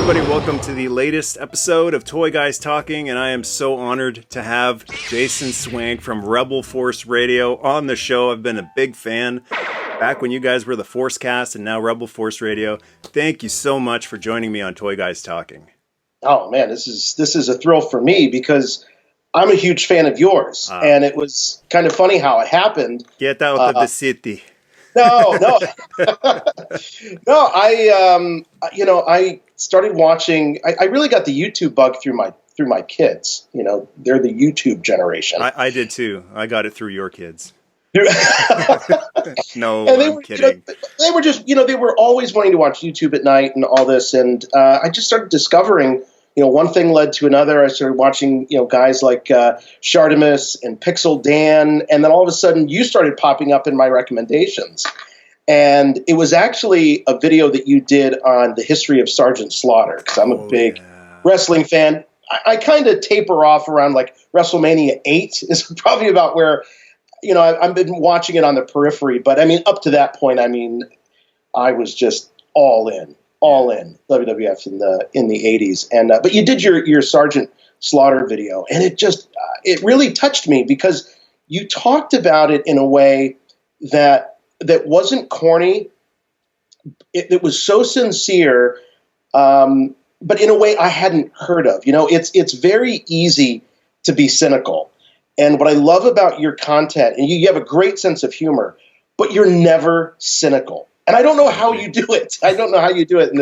everybody. Welcome to the latest episode of Toy Guys Talking, and I am so honored to have Jason Swank from Rebel Force Radio on the show. I've been a big fan back when you guys were the Force Cast and now Rebel Force Radio. Thank you so much for joining me on Toy Guys Talking. Oh man, this is a thrill for me because I'm a huge fan of yours, and it was kind of funny how it happened. Get out of the city. No. No, I started watching. I really got the YouTube bug through my kids. You know, they're the YouTube generation. I did too. I got it through your kids. No, and I'm kidding. They were just, they were always wanting to watch YouTube at night and all this. And I just started discovering, one thing led to another. I started watching, guys like Shartimus and Pixel Dan. And then all of a sudden you started popping up in my recommendations. And it was actually a video that you did on the history of Sergeant Slaughter, because I'm a big wrestling fan. I kind of taper off around like WrestleMania 8 is probably about where, I've been watching it on the periphery. But I mean, up to that point, I was just all in WWF in the 80s. And but you did your Sergeant Slaughter video, and it really touched me because you talked about it in a way that wasn't corny. It was so sincere, but in a way I hadn't heard of. It's very easy to be cynical. And what I love about your content, and you have a great sense of humor, but you're never cynical. And I don't know how you do it. I don't know how you do it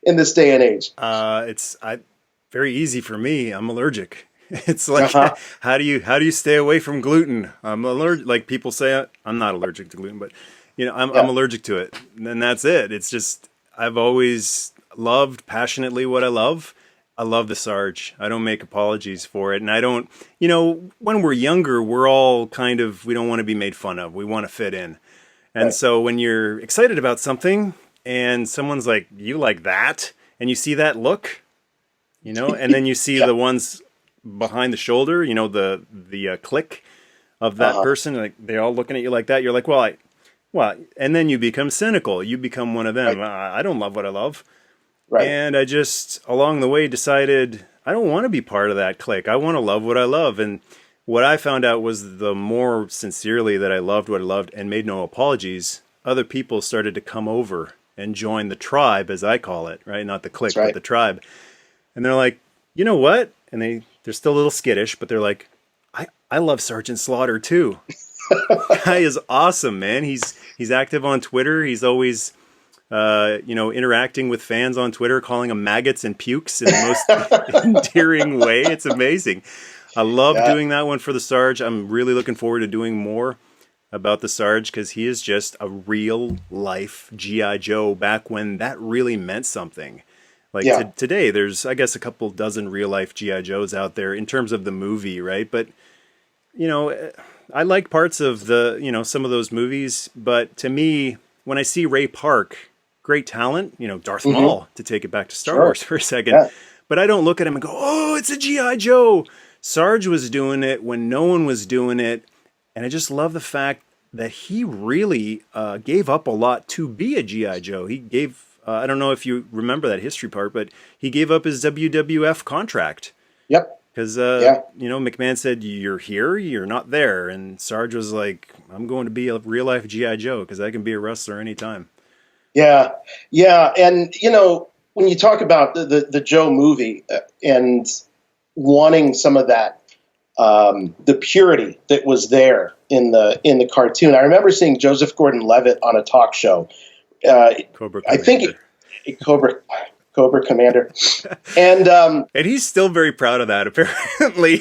in this day and age. It's very easy for me. I'm allergic. It's like, how do you stay away from gluten? I'm allergic. Like people say, I'm not allergic to gluten, but I'm allergic to it. And that's it. It's just, I've always loved passionately what I love. I love the Sarge. I don't make apologies for it. And I don't, when we're younger, we're all we don't want to be made fun of. We want to fit in. And so when you're excited about something and someone's like, you like that? And you see that look, and then you see the ones behind the shoulder, the click of that person, like they're all looking at you like that. You're like, well, and then you become cynical. You become one of them. I don't love what I love. Right. And I just, along the way, decided I don't want to be part of that clique. I want to love what I love. And what I found out was the more sincerely that I loved what I loved and made no apologies, other people started to come over and join the tribe, as I call it, right? Not the clique, but the tribe. And they're like, you know what? And they're still a little skittish, but they're like, I love Sergeant Slaughter too. Guy is awesome, man. He's active on Twitter. He's always interacting with fans on Twitter, calling them maggots and pukes in the most endearing way. It's amazing. I love doing that one for the Sarge. I'm really looking forward to doing more about the Sarge because he is just a real life G.I. Joe back when that really meant something. Like today, there's, I guess, a couple dozen real life G.I. Joes out there in terms of the movie, right? But, I like parts of some of those movies. But to me, when I see Ray Park, great talent, Darth Maul, to take it back to Star Wars for a second. Yeah. But I don't look at him and go, oh, it's a G.I. Joe. Sarge was doing it when no one was doing it. And I just love the fact that he really gave up a lot to be a G.I. Joe. He gave, I don't know if you remember that history part, but he gave up his WWF contract. Yep. Because, McMahon said, you're here, you're not there. And Sarge was like, I'm going to be a real life G.I. Joe because I can be a wrestler anytime. Yeah. Yeah. And, when you talk about the Joe movie and wanting some of that, the purity that was there in the cartoon. I remember seeing Joseph Gordon-Levitt on a talk show. Cobra Commander. I think Cobra Commander. And he's still very proud of that, apparently.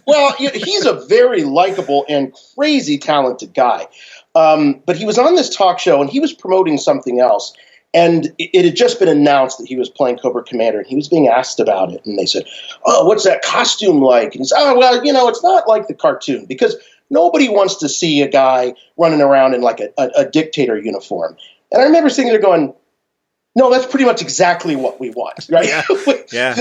Well, he's a very likable and crazy talented guy. But he was on this talk show and he was promoting something else. And it had just been announced that he was playing Cobra Commander, and he was being asked about it. And they said, oh, what's that costume like? And he said, oh, well, it's not like the cartoon, because nobody wants to see a guy running around in like a dictator uniform. And I remember sitting there going, no, that's pretty much exactly what we want, right? Yeah.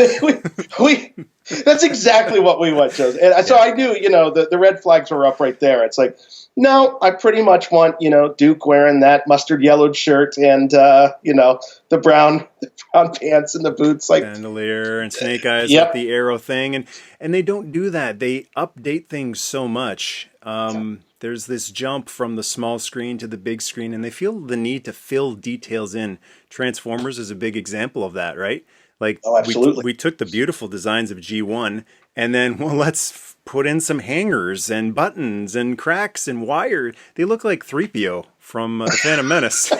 That's exactly what we want, Joe. And so I knew, the red flags were up right there. It's like, no, I pretty much want, Duke wearing that mustard yellowed shirt and, the brown pants and the boots. Like Bandolier and Snake Eyes Yep. with the arrow thing. And they don't do that. They update things so much. There's this jump from the small screen to the big screen, and they feel the need to fill details in. Transformers is a big example of that, right? Like, Oh, absolutely. we took the beautiful designs of G1 and then, well, let's put in some hangers and buttons and cracks and wire. They look like 3PO from the Phantom Menace.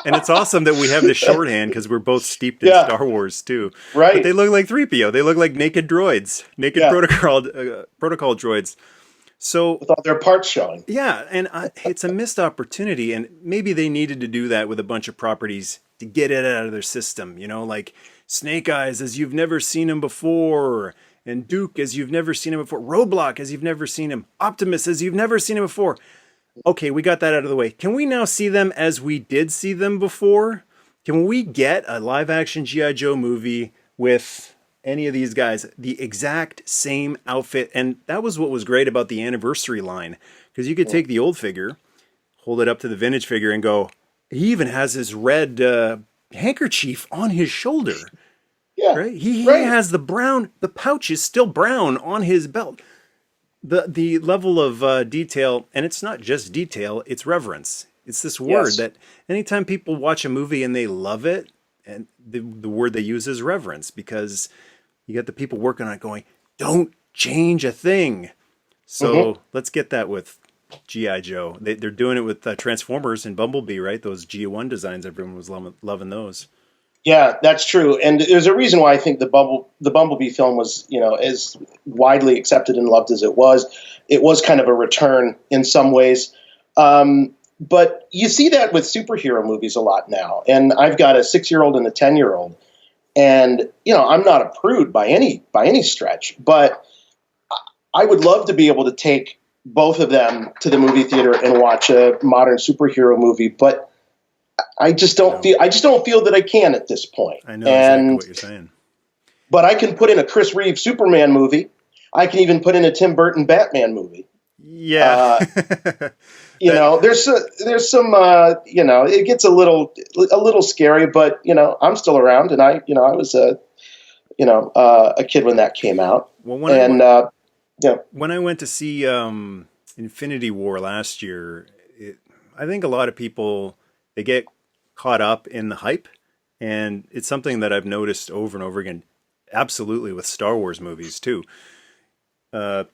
And it's awesome that we have the shorthand because we're both steeped in Star Wars too. Right. But they look like 3PO. They look like naked droids, naked protocol droids. So with all their parts showing. Yeah, and it's a missed opportunity, and maybe they needed to do that with a bunch of properties to get it out of their system, like Snake Eyes as you've never seen him before, and Duke as you've never seen him before, Roadblock as you've never seen him, Optimus as you've never seen him before. Okay, we got that out of the way. Can we now see them as we did see them before? Can we get a live-action G.I. Joe movie with any of these guys, the exact same outfit? And that was what was great about the anniversary line, because you could take the old figure, hold it up to the vintage figure and go, he even has his red handkerchief on his shoulder. Yeah. Right? He has the pouch is still brown on his belt. The level of detail, and it's not just detail, it's reverence. It's this word that anytime people watch a movie and they love it, and the word they use is reverence, because you got the people working on it going, don't change a thing. So let's get that with G.I. Joe. They're doing it with Transformers and Bumblebee, right? Those G1 designs, everyone was loving those. Yeah, that's true. And there's a reason why I think the Bumblebee film was, as widely accepted and loved as it was. It was kind of a return in some ways. But you see that with superhero movies a lot now. And I've got a 6-year-old and a 10-year-old. And, I'm not a prude by any stretch, but I would love to be able to take both of them to the movie theater and watch a modern superhero movie. But I just don't feel that I can at this point. I know exactly what you're saying. But I can put in a Chris Reeve Superman movie. I can even put in a Tim Burton Batman movie. Yeah. There's some it gets a little scary, but I'm still around, and I was a kid when that came out. Well, when I went to see Infinity War last year, I think a lot of people, they get caught up in the hype, and it's something that I've noticed over and over again, absolutely with Star Wars movies too. I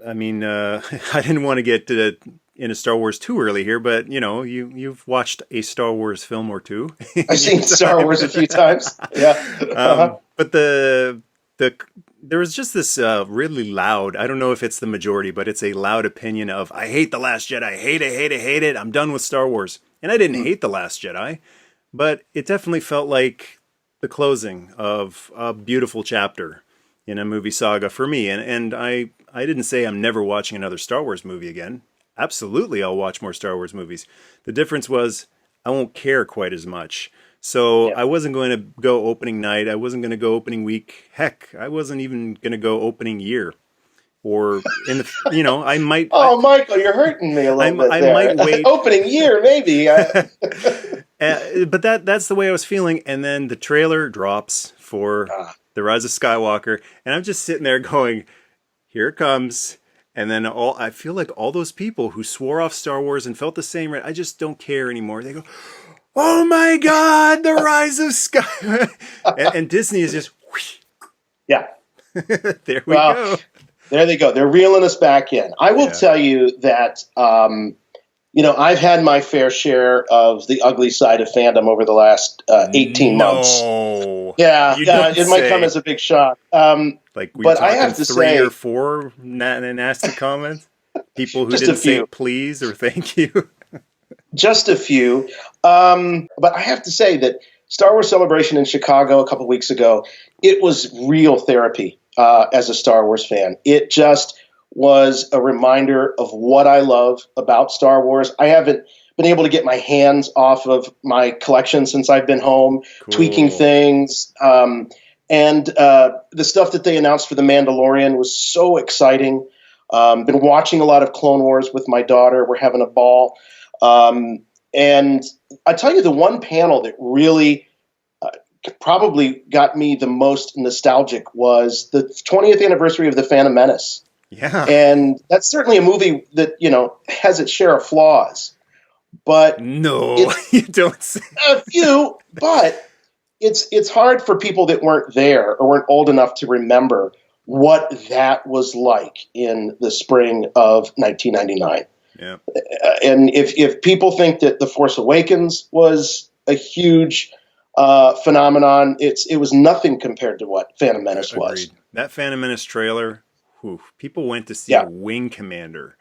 didn't want to get into Star Wars too early here, but you've watched a Star Wars film or two. I've seen Star Wars a few times. Yeah. But there was just this really loud, I don't know if it's the majority, but it's a loud opinion of, I hate The Last Jedi, hate it, I'm done with Star Wars. And I didn't hate The Last Jedi, but it definitely felt like the closing of a beautiful chapter in a movie saga for me. And I didn't say I'm never watching another Star Wars movie again. Absolutely, I'll watch more Star Wars movies. The difference was I won't care quite as much. So I wasn't going to go opening night. I wasn't going to go opening week. Heck, I wasn't even going to go opening year. Or in the, I might. Oh, Michael, you're hurting me a little bit there. I might wait. Opening year, maybe. But that's the way I was feeling. And then the trailer drops for The Rise of Skywalker, and I'm just sitting there going, "Here it comes." And then I feel like all those people who swore off Star Wars and felt the same, I just don't care anymore. They go, "Oh my God, The Rise of Skywalker," and Disney is just, whoosh. Yeah. There we go. There they go. They're reeling us back in. I will tell you that, I've had my fair share of the ugly side of fandom over the last 18 months. Yeah, it might come as a big shock. Like we but I have to 3 say, or 4 nasty comments? People who just didn't a few. say please or thank you? Just a few. But I have to say that Star Wars Celebration in Chicago a couple of weeks ago, it was real therapy as a Star Wars fan. It just was a reminder of what I love about Star Wars. I haven't been able to get my hands off of my collection since I've been home, tweaking things. And the stuff that they announced for The Mandalorian was so exciting. Been watching a lot of Clone Wars with my daughter. We're having a ball. And I tell you, the one panel that really probably got me the most nostalgic was the 20th anniversary of The Phantom Menace. Yeah. And that's certainly a movie that, has its share of flaws. But No, it's you don't say. a few, but it's hard for people that weren't there or weren't old enough to remember what that was like in the spring of 1999. Yeah. And if people think that The Force Awakens was a huge phenomenon, it was nothing compared to what Phantom Menace was. Agreed. That Phantom Menace trailer, whew, people went to see Yeah. Wing Commander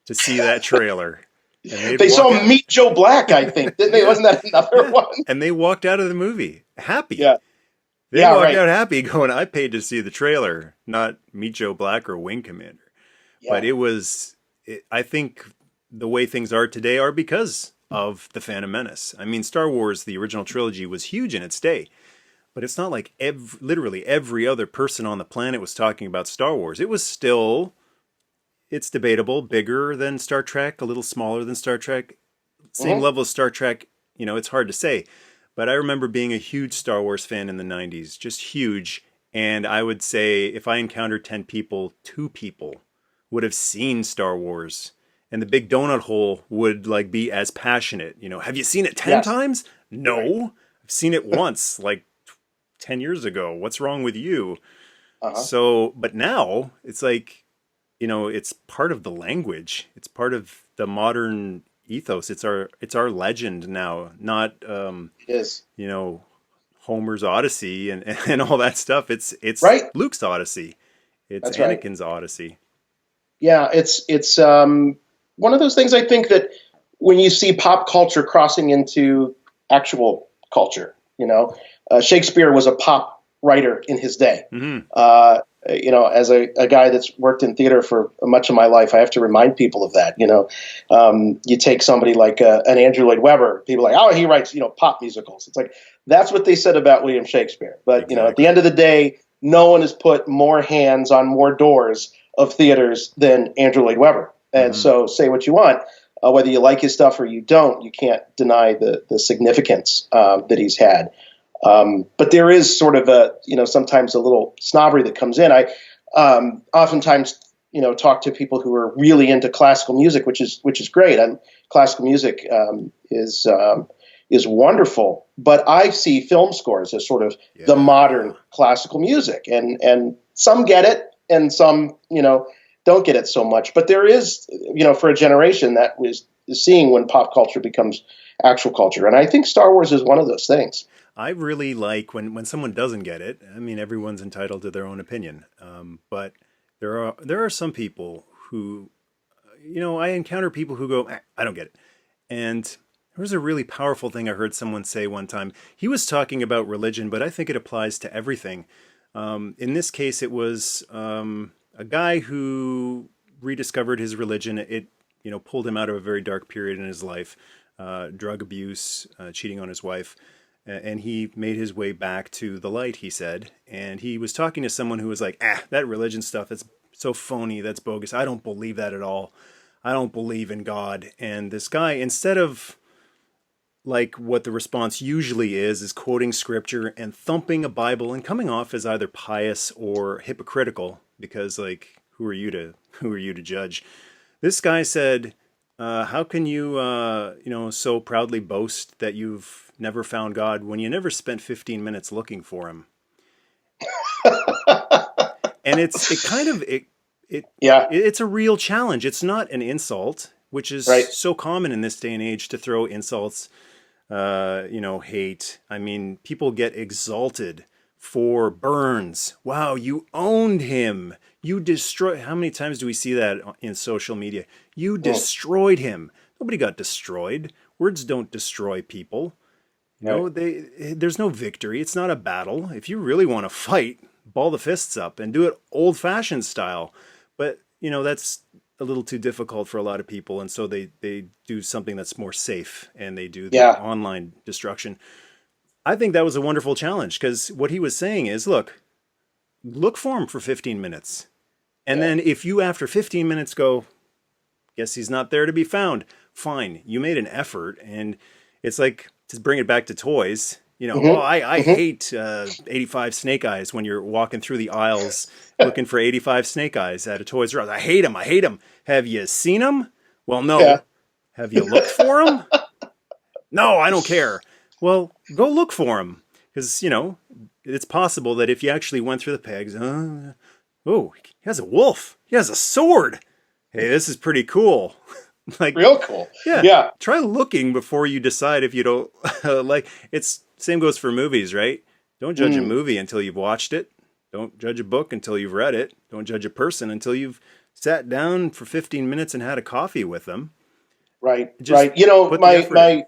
to see that trailer. And They saw Meet Joe Black, I think, didn't they? Yeah. Wasn't that another one? And they walked out of the movie happy. Yeah. They Yeah, walked right. out happy going, I paid to see the trailer, not Meet Joe Black or Wing Commander. Yeah. But I think the way things are today are because of the Phantom Menace. I mean, Star Wars, the original trilogy, was huge in its day. But it's not like literally every other person on the planet was talking about Star Wars. It was still, it's debatable, bigger than Star Trek, a little smaller than Star Trek, same level as Star Trek. It's hard to say. But I remember being a huge Star Wars fan in the 90s, just huge. And I would say if I encountered 10 people, 2 people would have seen Star Wars. And the big donut hole would be as passionate. Have you seen it 10 Yes. times? No. I've seen it once, 10 years ago. What's wrong with you? Uh-huh. So, but now it's it's part of the language. It's part of the modern ethos. It's our legend now, not It is. Homer's Odyssey and all that stuff. It's Right. Luke's Odyssey. It's That's right. Anakin's Odyssey. Yeah, it's one of those things I think that when you see pop culture crossing into actual culture, Shakespeare was a pop writer in his day. Mm-hmm. As a guy that's worked in theater for much of my life, I have to remind people of that. You take somebody like an Andrew Lloyd Webber, people are like, oh, he writes, pop musicals. It's like, that's what they said about William Shakespeare. But, Exactly. At the end of the day, no one has put more hands on more doors of theaters than Andrew Lloyd Webber. And so say what you want, whether you like his stuff or you don't, you can't deny the significance that he's had. But there is sort of sometimes a little snobbery that comes in. I oftentimes, talk to people who are really into classical music, which is great. And classical music is wonderful. But I see film scores as sort of the modern classical music, and some get it, and some don't get it so much. But there is for a generation that was seeing when pop culture becomes actual culture, and I think Star Wars is one of those things. I really like when someone doesn't get it. I mean, everyone's entitled to their own opinion. But there are some people who, I encounter people who go, I don't get it. And there was a really powerful thing I heard someone say one time. He was talking about religion, but I think it applies to everything. In this case, it was a guy who rediscovered his religion. It, pulled him out of a very dark period in his life, drug abuse, cheating on his wife. And he made his way back to the light, he said. And he was talking to someone who was like, that religion stuff, that's so phony, that's bogus. I don't believe that at all. I don't believe in God. And this guy, instead of what the response usually is quoting scripture and thumping a Bible and coming off as either pious or hypocritical, because who are you to judge? This guy said, how can you, so proudly boast that you've never found God when you never spent 15 minutes looking for him? And it's a real challenge. It's not an insult, which is right. so common in this day and age to throw insults, hate. I mean, people get exalted for Burns. Wow, you owned him. You destroyed. How many times do we see that in social media? You destroyed him. Nobody got destroyed. Words don't destroy people. There's no victory. It's not a battle. If you really want to fight, ball the fists up and do it old-fashioned style. But, that's a little too difficult for a lot of people. And so they do something that's more safe, and they do the online destruction. I think that was a wonderful challenge because what he was saying is, look for him for 15 minutes. And then if you after 15 minutes go, guess he's not there to be found, fine. You made an effort. And it's like, to bring it back to toys, I hate 85 Snake Eyes when you're walking through the aisles looking for 85 Snake Eyes at a Toys R Us. I hate them. Have you seen them? Well, no. Yeah. Have you looked for them? No, I don't care. Well, go look for them. Because, it's possible that if you actually went through the pegs, he has a wolf. He has a sword. Hey, this is pretty cool. Like real cool. Yeah. Try looking before you decide if you don't like. It's same goes for movies, right? Don't judge a movie until you've watched it. Don't judge a book until you've read it. Don't judge a person until you've sat down for 15 minutes and had a coffee with them. Right. Right.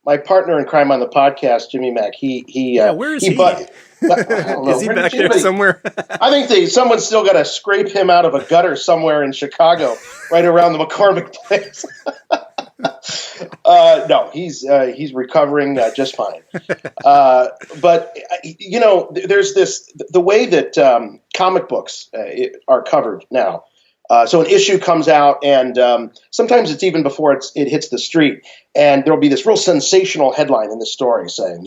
My partner in crime on the podcast, Jimmy Mack, where is he? I don't know. Is he back there somewhere? I think someone's still got to scrape him out of a gutter somewhere in Chicago, right around the McCormick place. No, he's recovering just fine. But there's the way that comic books are covered now. So an issue comes out, and sometimes it's even before it hits the street, and there'll be this real sensational headline in the story saying,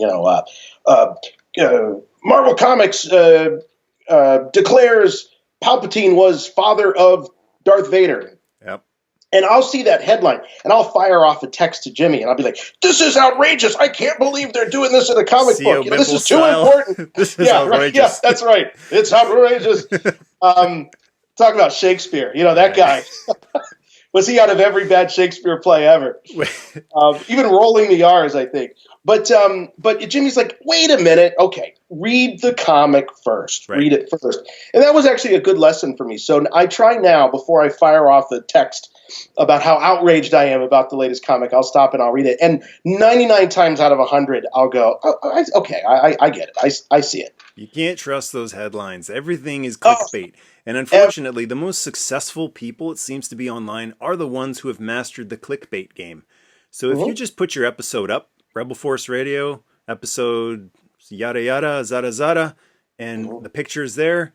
Marvel Comics declares Palpatine was father of Darth Vader. Yep. And I'll see that headline, and I'll fire off a text to Jimmy, and I'll be like, "This is outrageous! I can't believe they're doing this in a comic book. This is too important." This is outrageous. Right, yeah, that's right. It's outrageous. Talk about Shakespeare. That guy. Was he out of every bad Shakespeare play ever? Even rolling the R's, I think. But Jimmy's like, wait a minute. Okay, read the comic first. Right. Read it first. And that was actually a good lesson for me. So I try now, before I fire off the text about how outraged I am about the latest comic, I'll stop and I'll read it. And 99 times out of 100, I'll go, okay, I get it. I see it. You can't trust those headlines. Everything is clickbait. And unfortunately, the most successful people, it seems to be online, are the ones who have mastered the clickbait game. So if you just put your episode up, Rebel Force Radio, episode yada yada, zada zada, and the picture's there,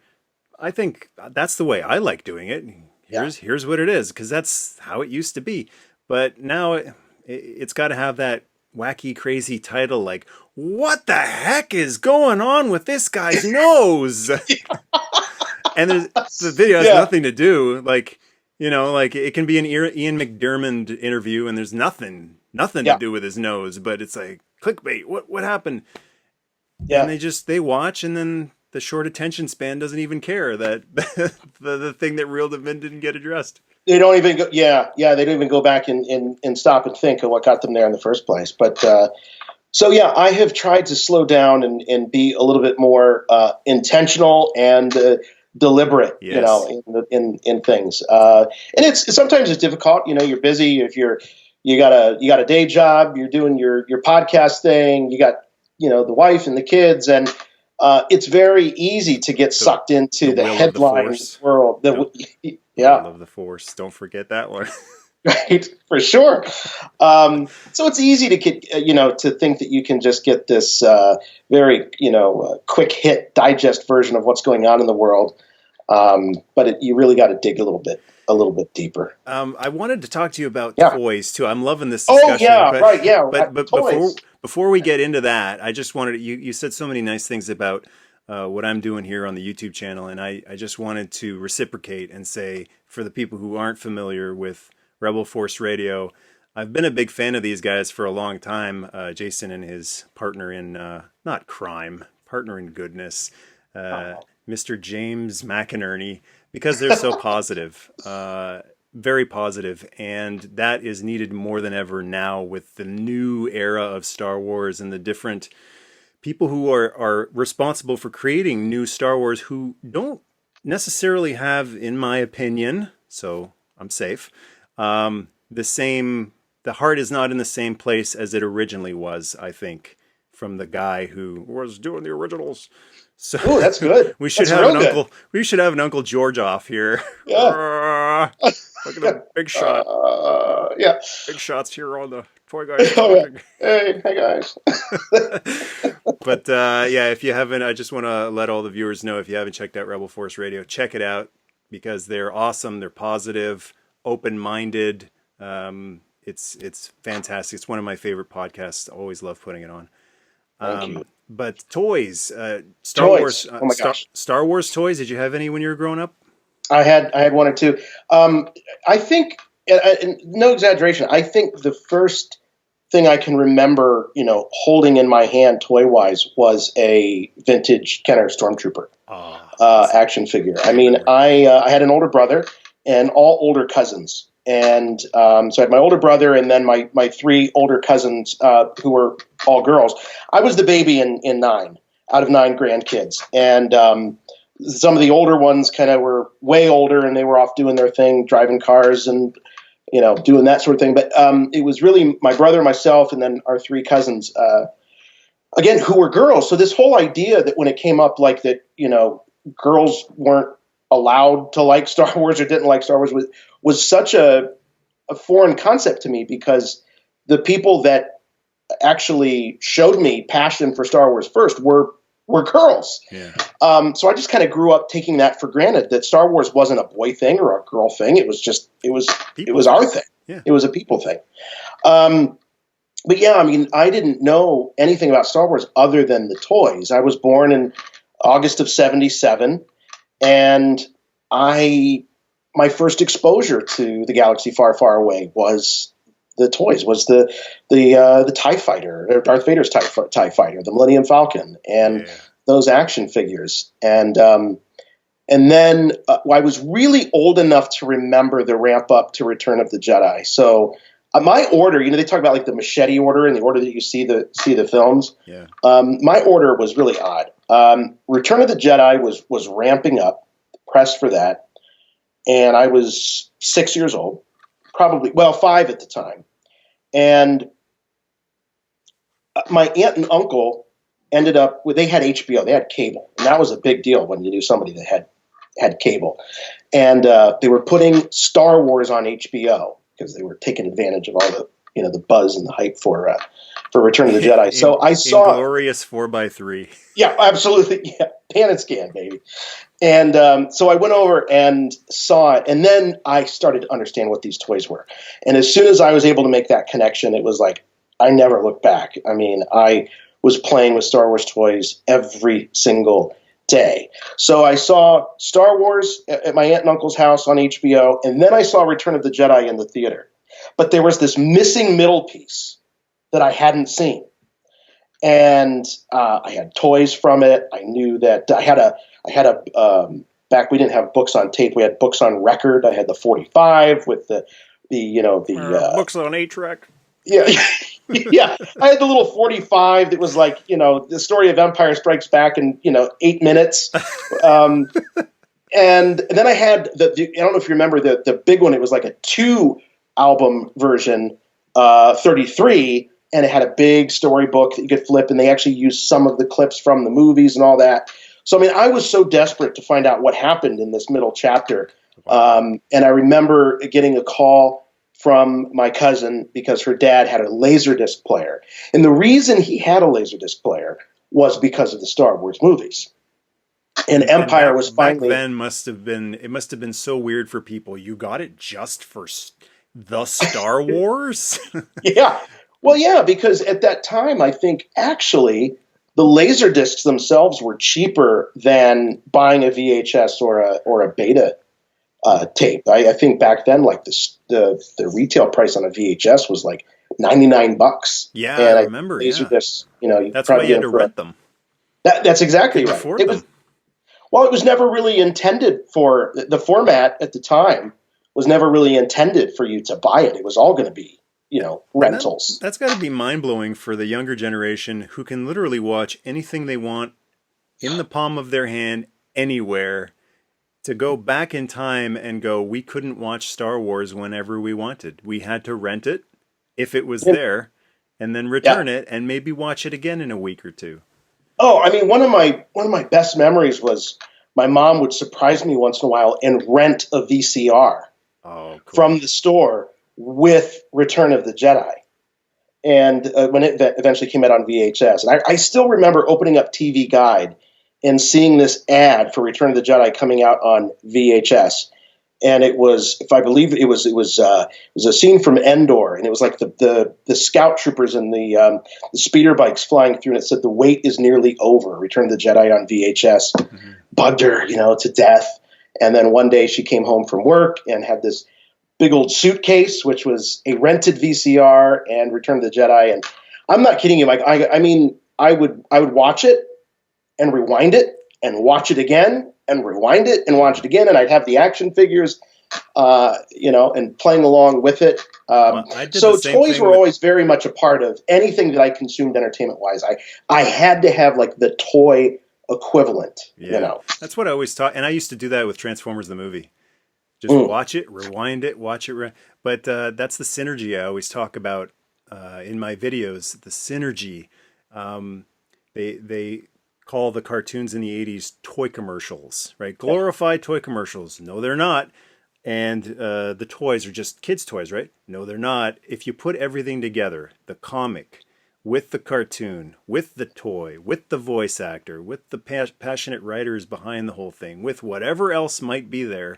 I think that's the way I like doing it. Here's what it is, because that's how it used to be. But now it's got to have that wacky, crazy title like, what the heck is going on with this guy's nose? And the video has nothing to do. Like it can be an Ian McDiarmid interview, and there's nothing to do with his nose, but it's like clickbait. What happened? Yeah. And they watch, and then the short attention span doesn't even care that the thing that reeled them in didn't get addressed. They don't even go. Yeah. They don't even go back and stop and think of what got them there in the first place. But I have tried to slow down and be a little bit more intentional and deliberate, in things. And sometimes it's difficult. You're busy. If you got a day job, you're doing your podcast thing. You got the wife and the kids, and it's very easy to get sucked into the headline world. Will of the Force. Don't forget that one. Right, for sure. So it's easy to get, to think that you can just get this very, quick hit digest version of what's going on in the world. But you really got to dig a little bit deeper. I wanted to talk to you about toys too. I'm loving this discussion. But before we get into that, I just wanted you said so many nice things about what I'm doing here on the YouTube channel, and I just wanted to reciprocate and say, for the people who aren't familiar with Rebel Force Radio, I've been a big fan of these guys for a long time. Jason and his partner in not crime, partner in goodness, Mr. James McInerney, because they're so positive, very positive, and that is needed more than ever now with the new era of Star Wars and the different people who are responsible for creating new Star Wars who don't necessarily have, in my opinion, so I'm safe, the heart is not in the same place as it originally was, I think, from the guy who was doing the originals. So that's good. We should have an Uncle George off here. Yeah. Look at the big shot. Yeah. Big shots here on the Toy guys Oh, yeah. talking. Hey guys. But yeah, if you haven't, I just want to let all the viewers know, if you haven't checked out Rebel Force Radio, check it out because they're awesome. They're positive, open-minded. It's fantastic. It's one of my favorite podcasts. Always love putting it on. Thank you. But toys, Star Toys. Wars, Oh my gosh. Star Wars toys. Did you have any when you were growing up? I had one or two. I think, and no exaggeration, I think the first thing I can remember, holding in my hand toy-wise was a vintage Kenner Stormtrooper action figure. I mean, I had an older brother and all older cousins. And so I had my older brother and then my three older cousins who were all girls. I was the baby in 9 out of 9 grandkids. And some of the older ones kind of were way older and they were off doing their thing, driving cars and, doing that sort of thing. But it was really my brother, myself, and then our 3 cousins, again, who were girls. So this whole idea that when it came up like that, girls weren't allowed to like Star Wars or didn't like Star Wars was such a foreign concept to me because the people that actually showed me passion for Star Wars first were girls. Yeah. So I just kind of grew up taking that for granted that Star Wars wasn't a boy thing or a girl thing. It was our thing. Yeah. It was a people thing. But yeah, I mean, I didn't know anything about Star Wars other than the toys. I was born in August of '77, and my first exposure to the galaxy far, far away was the toys, was the TIE Fighter, Darth Vader's TIE Fighter, the Millennium Falcon, and those action figures. And then I was really old enough to remember the ramp up to Return of the Jedi. So my order, they talk about like the machete order and the order that you see the films. Yeah. My order was really odd. Return of the Jedi was ramping up, pressed for that, and I was 6 years old, probably 5 at the time, and my aunt and uncle ended up they had HBO, they had cable, and that was a big deal when you knew somebody that had cable, and they were putting Star Wars on HBO because they were taking advantage of all the the buzz and the hype for Return of the Jedi. So I saw glorious 4x3. Yeah, absolutely. Yeah, pan and scan, baby. And so I went over and saw it, and then I started to understand what these toys were. And as soon as I was able to make that connection, it was like I never looked back. I mean, I was playing with Star Wars toys every single day. So I saw Star Wars at my aunt and uncle's house on HBO, and then I saw Return of the Jedi in the theater. But there was this missing middle piece that I hadn't seen. And I had toys from it. I knew that I had a back we didn't have books on tape. We had books on record. I had the 45 with the books on 8-track. Yeah. Yeah. I had the little 45 that was like, the story of Empire Strikes Back in, 8 minutes. And then I had I don't know if you remember the big one. It was like a 2-album version, 33. And it had a big storybook that you could flip, and they actually used some of the clips from the movies and all that. So, I mean, I was so desperate to find out what happened in this middle chapter. And I remember getting a call from my cousin because her dad had a Laserdisc player. And the reason he had a Laserdisc player was because of the Star Wars movies. And Empire was finally... Back then it must have been so weird for people. You got it just for the Star Wars? Yeah. Well, yeah, because at that time, I think actually the laser discs themselves were cheaper than buying a VHS or a beta tape. I think back then, like the retail price on a VHS was like $99. Yeah, and I remember. Laser discs, that's why you had to rent them. That's exactly right. Afford them. Well, it was never really intended for the format at the time. Was never really intended for you to buy it. It was all going to be, rentals. That's got to be mind-blowing for the younger generation who can literally watch anything they want in the palm of their hand anywhere, to go back in time and go, we couldn't watch Star Wars whenever we wanted. We had to rent it if it was there and then return it and maybe watch it again in a week or two. Oh, I mean, one of my best memories was my mom would surprise me once in a while and rent a VCR from the store with Return of the Jedi. and when it eventually came out on VHS. And I still remember opening up TV Guide and seeing this ad for Return of the Jedi coming out on VHS. And it was, if I believe it was a scene from Endor, and it was like the scout troopers and the speeder bikes flying through, and it said, "The wait is nearly over. Return of the Jedi on VHS." Mm-hmm. Bugged her, to death. And then one day she came home from work and had this big old suitcase, which was a rented VCR and Return of the Jedi. And I'm not kidding you, Mike. I mean, I would watch it and rewind it and watch it again and rewind it and watch it again, and I'd have the action figures, and playing along with it. So toys were always very much a part of anything that I consumed entertainment-wise. I had to have like the toy equivalent. Yeah. That's what I always taught, and I used to do that with Transformers the movie. Just watch it, rewind it, watch it. But that's the synergy I always talk about in my videos. The synergy. They call the cartoons in the 80s toy commercials, right? Glorified toy commercials. No, they're not. And the toys are just kids' toys, right? No, they're not. If you put everything together, the comic with the cartoon, with the toy, with the voice actor, with the passionate writers behind the whole thing, with whatever else might be there,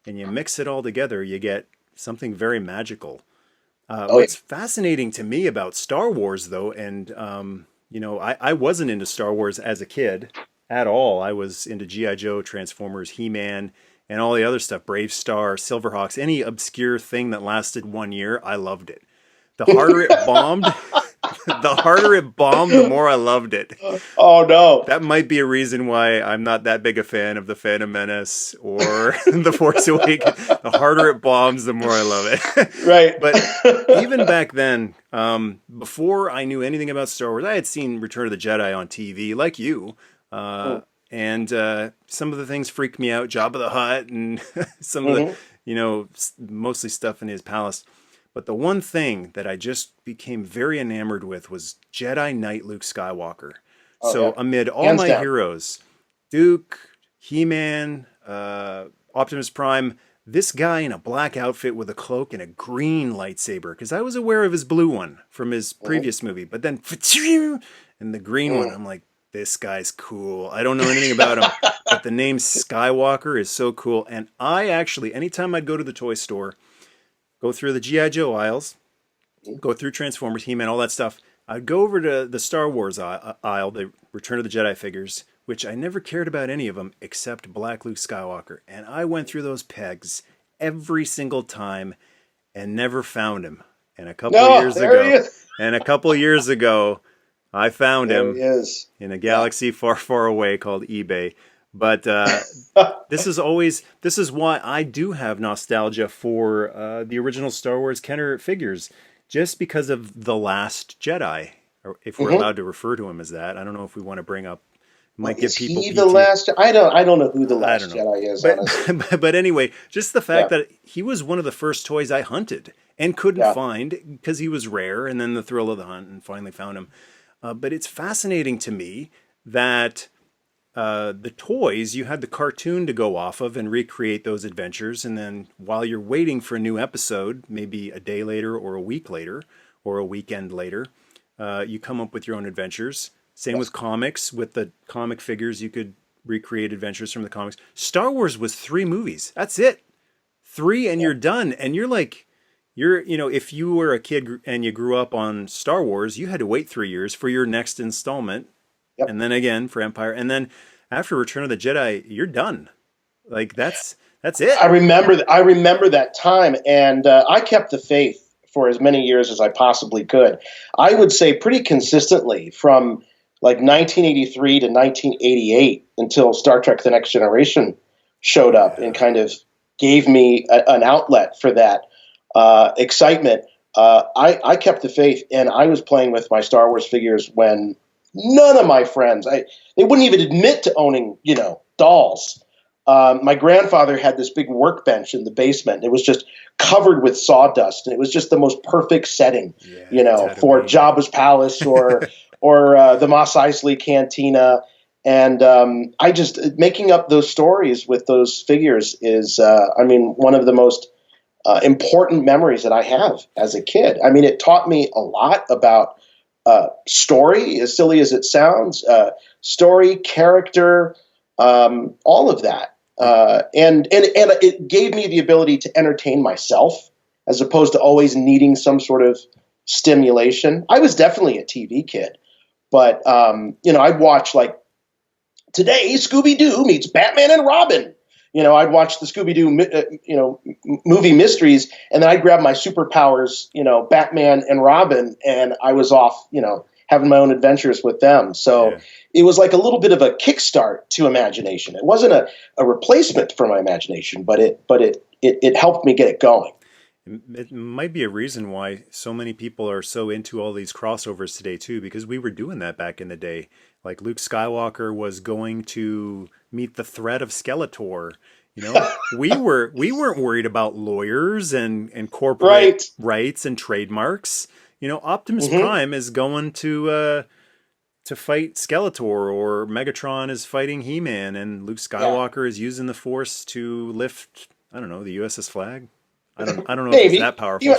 and you mix it all together, you get something very magical. What's fascinating to me about Star Wars, though, and I wasn't into Star Wars as a kid at all. I was into G.I. Joe, Transformers, He-Man, and all the other stuff, Brave Star, Silverhawks, any obscure thing that lasted 1 year, I loved it. The harder it bombed, the more I loved it. Oh, no. That might be a reason why I'm not that big a fan of The Phantom Menace or The Force Awakens. The harder it bombs, the more I love it. Right. But even back then, before I knew anything about Star Wars, I had seen Return of the Jedi on TV, like you. And some of the things freaked me out. Jabba the Hutt and some of the, mostly stuff in his palace. But the one thing that I just became very enamored with was Jedi Knight Luke Skywalker. Amid all my heroes, Duke, He-Man, Optimus Prime, this guy in a black outfit with a cloak and a green lightsaber, because I was aware of his blue one from his previous movie, but then and the green one, I'm like, this guy's cool. I don't know anything about him, but the name Skywalker is so cool. And I actually, anytime I'd go to the toy store, go through the G.I. Joe aisles, go through Transformers, He-Man, all that stuff, I'd go over to the Star Wars aisle, the Return of the Jedi figures, which I never cared about any of them except Black Luke Skywalker. And I went through those pegs every single time and never found him. And a couple of years ago, I found him in a galaxy far, far away called eBay. But this is why I do have nostalgia for the original Star Wars Kenner figures, just because of The Last Jedi, or if we're allowed to refer to him as that. I don't know if we want to bring up. Might give people PT. The last? I don't know who the Last Jedi is. But anyway, just the fact that he was one of the first toys I hunted and couldn't find because he was rare, and then the thrill of the hunt, and finally found him. But it's fascinating to me that the toys, you had the cartoon to go off of and recreate those adventures, and then while you're waiting for a new episode, maybe a day later or a week later or a weekend later, you come up with your own adventures. Same with comics. With the comic figures, you could recreate adventures from the comics. Star Wars was 3 movies. That's it. 3 and you're done. And you're like, if you were a kid and you grew up on Star Wars, you had to wait 3 years for your next installment. Yep. And then again for Empire. And then after Return of the Jedi, you're done. Like that's it. I remember that time, and I kept the faith for as many years as I possibly could. I would say pretty consistently from like 1983 to 1988 until Star Trek: The Next Generation showed up and kind of gave me an outlet for that excitement. I kept the faith, and I was playing with my Star Wars figures when none of my friends, they wouldn't even admit to owning, dolls. My grandfather had this big workbench in the basement. It was just covered with sawdust, and it was just the most perfect setting, for Jabba's palace or the Mos Eisley Cantina. And I just making up those stories with those figures is, one of the most important memories that I have as a kid. I mean, it taught me a lot about story, as silly as it sounds, story, character, all of that. And it gave me the ability to entertain myself as opposed to always needing some sort of stimulation. I was definitely a TV kid, but I'd watch like today Scooby-Doo meets Batman and Robin. I'd watch the Scooby-Doo, movie mysteries, and then I'd grab my superpowers, Batman and Robin, and I was off, having my own adventures with them. So it was like a little bit of a kickstart to imagination. It wasn't a replacement for my imagination, but it helped me get it going. It might be a reason why so many people are so into all these crossovers today too, because we were doing that back in the day. Like Luke Skywalker was going to meet the threat of Skeletor. We weren't worried about lawyers and corporate rights and trademarks. Optimus Prime is going to fight Skeletor, or Megatron is fighting He-Man, and Luke Skywalker is using the Force to lift, I don't know, the USS Flag. I don't know if it's that powerful.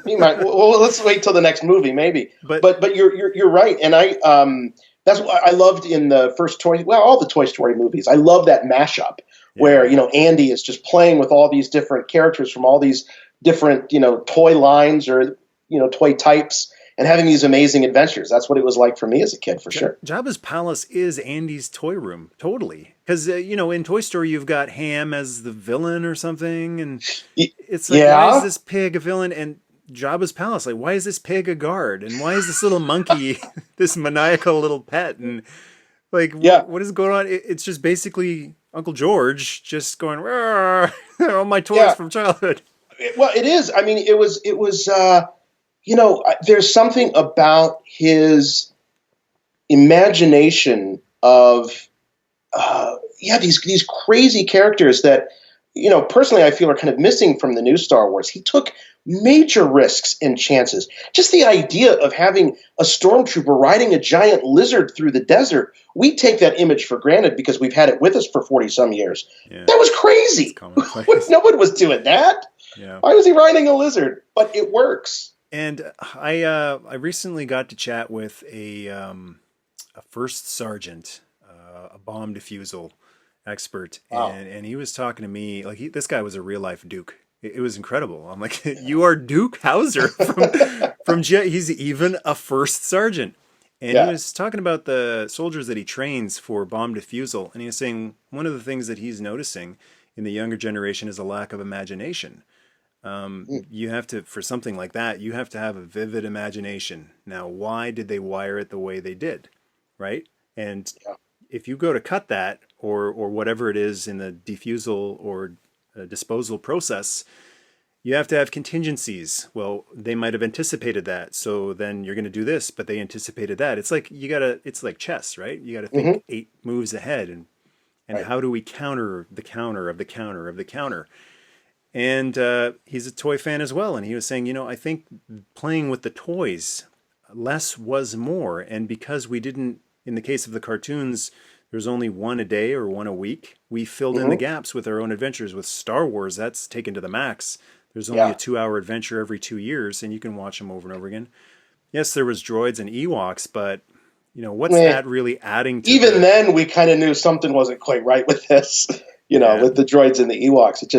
You might. Well, let's wait till the next movie, maybe. But you're right, and that's what I loved in the first all the Toy Story movies. I love that mashup where Andy is just playing with all these different characters from all these different toy lines or toy types, and having these amazing adventures. That's what it was like for me as a kid, for sure. Jabba's palace is Andy's toy room, totally. Because in Toy Story you've got Ham as the villain or something, and it's like, why is this pig a villain? And Jabba's palace, like, why is this pig a guard? And why is this little monkey this maniacal little pet? And like, what is going on? It's just basically Uncle George just going, all my toys from childhood. Well, it is. I mean, it was. There's something about his imagination of, these crazy characters that, personally I feel are kind of missing from the new Star Wars. He took major risks and chances. Just the idea of having a stormtrooper riding a giant lizard through the desert, we take that image for granted because we've had it with us for 40-some years. Yeah. That was crazy. No one was doing that. Yeah. Why was he riding a lizard? But it works. And I recently got to chat with a first sergeant, a bomb defusal expert, and he was talking to me like this guy was a real life Duke. It was incredible. I'm like, you are Duke Hauser from he's even a first sergeant, and he was talking about the soldiers that he trains for bomb defusal, and he was saying one of the things that he's noticing in the younger generation is a lack of imagination. You have to, for something like that, you have to have a vivid imagination. Now, why did they wire it the way they did? Right? And if you go to cut that or whatever it is in the defusal or disposal process, you have to have contingencies. Well, they might have anticipated that. So then you're going to do this, but they anticipated that. It's like it's like chess, right? You got to think 8 moves ahead and how do we counter the counter of the counter of the counter? And he's a toy fan as well. And he was saying, I think playing with the toys, less was more. And because we didn't, in the case of the cartoons, there's only one a day or one a week. We filled in the gaps with our own adventures. With Star Wars, that's taken to the max. There's only a 2-hour adventure every 2 years, and you can watch them over and over again. Yes, there was droids and Ewoks, but what's that really adding to even then we kind of knew something wasn't quite right with this. With the droids and the Ewoks, it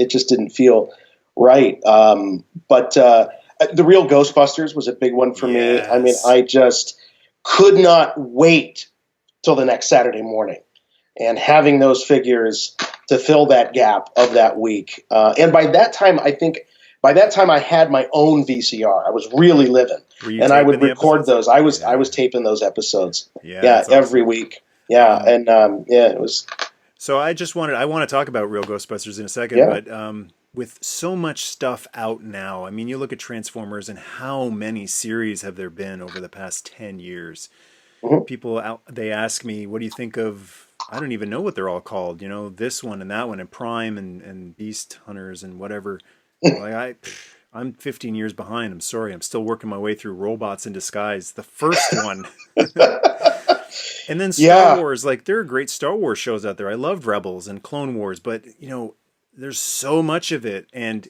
just didn't feel right. But the real Ghostbusters was a big one for me. I mean, I just could not wait till the next Saturday morning and having those figures to fill that gap of that week. And by that time, I had my own VCR. I was really living, and I would record those. I was taping those episodes. Every week. It was. So I want to talk about Real Ghostbusters in a second, but with so much stuff out now, I mean, you look at Transformers and how many series have there been over the past 10 years? People they ask me, what do you think of, I don't even know what they're all called, this one and that one, and Prime and Beast Hunters and whatever. I'm 15 years behind. I'm sorry. I'm still working my way through Robots in Disguise, the first one. And then Star Wars, like there are great Star Wars shows out there. I loved Rebels and Clone Wars, but there's so much of it. And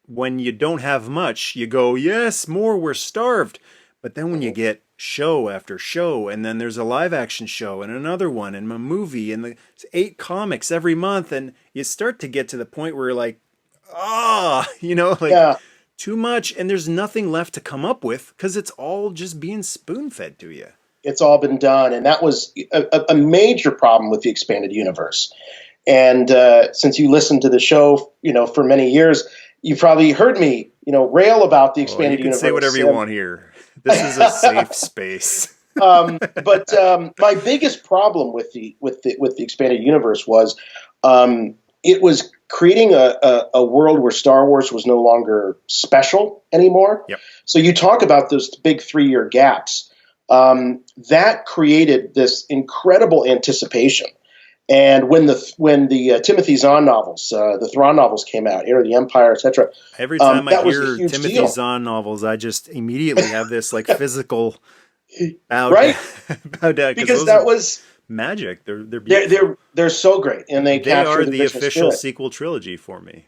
when you don't have much, you go, yes, more, we're starved. But then when you get show after show, and then there's a live action show and another one and a movie and the 8 comics every month, and you start to get to the point where you're like, like Yeah. too much, and there's nothing left to come up with because it's all just being spoon fed to you. It's all been done. And that was a major problem with the expanded universe. And since you listened to the show, for many years, you've probably heard me, rail about the expanded you can universe. Say whatever you want here. This is a safe space. But my biggest problem with the expanded universe was it was creating a world where Star Wars was no longer special anymore. Yep. So you talk about those big 3-year gaps. That created this incredible anticipation. And when the Timothy Zahn novels, the Thrawn novels came out, Heir of the Empire, etc. Every time I hear huge Timothy deal. Zahn novels, I just immediately have this like physical bow Right? down, Because that was magic. They're beautiful. they're so great, and they capture are the original official spirit. sequel trilogy for me.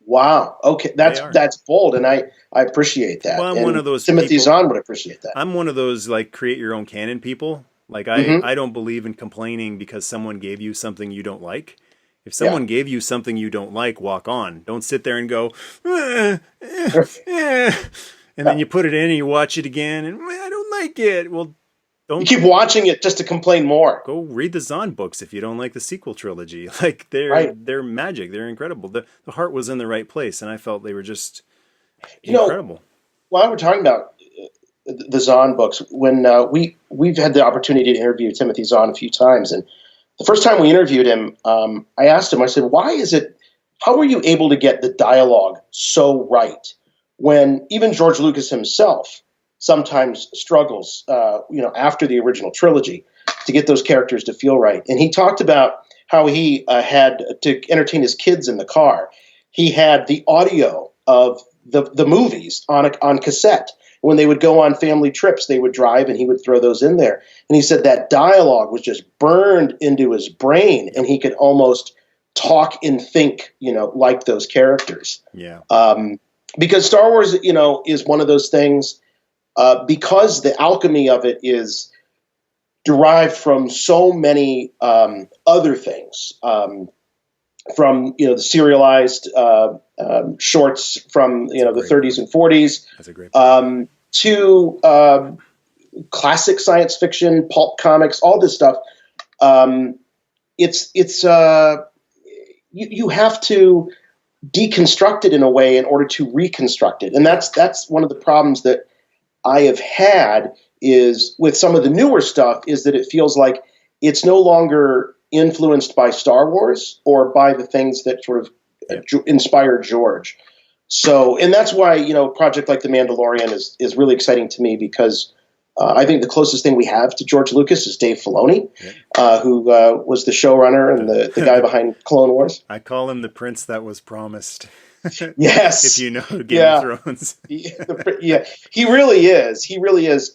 Wow. Okay, that's bold, and I appreciate that. Well, I'm and one of those Timothy people- Zahn would appreciate that. I'm one of those like create your own canon people. Like I don't believe in complaining because someone gave you something you don't like. If someone gave you something you don't like, walk on. Don't sit there and go, and then you put it in and you watch it again and I don't like it. Well, don't You keep watching it just to complain more. go read the Zahn books if you don't like the sequel trilogy. Like they're magic. They're incredible. The heart was in the right place, and I felt they were just incredible. While we're talking about the Zahn books, when we've had the opportunity to interview Timothy Zahn a few times, and the first time we interviewed him, I asked him, I said, how were you able to get the dialogue so right when even George Lucas himself sometimes struggles, after the original trilogy to get those characters to feel right? And he talked about how he had to entertain his kids in the car. He had the audio of the movies on cassette. When they would go on family trips, they would drive and he would throw those in there. And he said that dialogue was just burned into his brain and he could almost talk and think, like those characters. Yeah. Because Star Wars, is one of those things, because the alchemy of it is derived from so many other things, from the serialized shorts from the 30s and 40s. That's a great point. To classic science fiction, pulp comics, all this stuff. You have to deconstruct it in a way in order to reconstruct it, and that's one of the problems that I have had is with some of the newer stuff is that it feels like it's no longer influenced by Star Wars or by the things that sort of inspired George. So, and that's why, a project like The Mandalorian is really exciting to me because I think the closest thing we have to George Lucas is Dave Filoni, who was the showrunner and the guy behind Clone Wars. I call him the prince that was promised. Yes. If you know Game of Thrones. Yeah, he really is. He really is.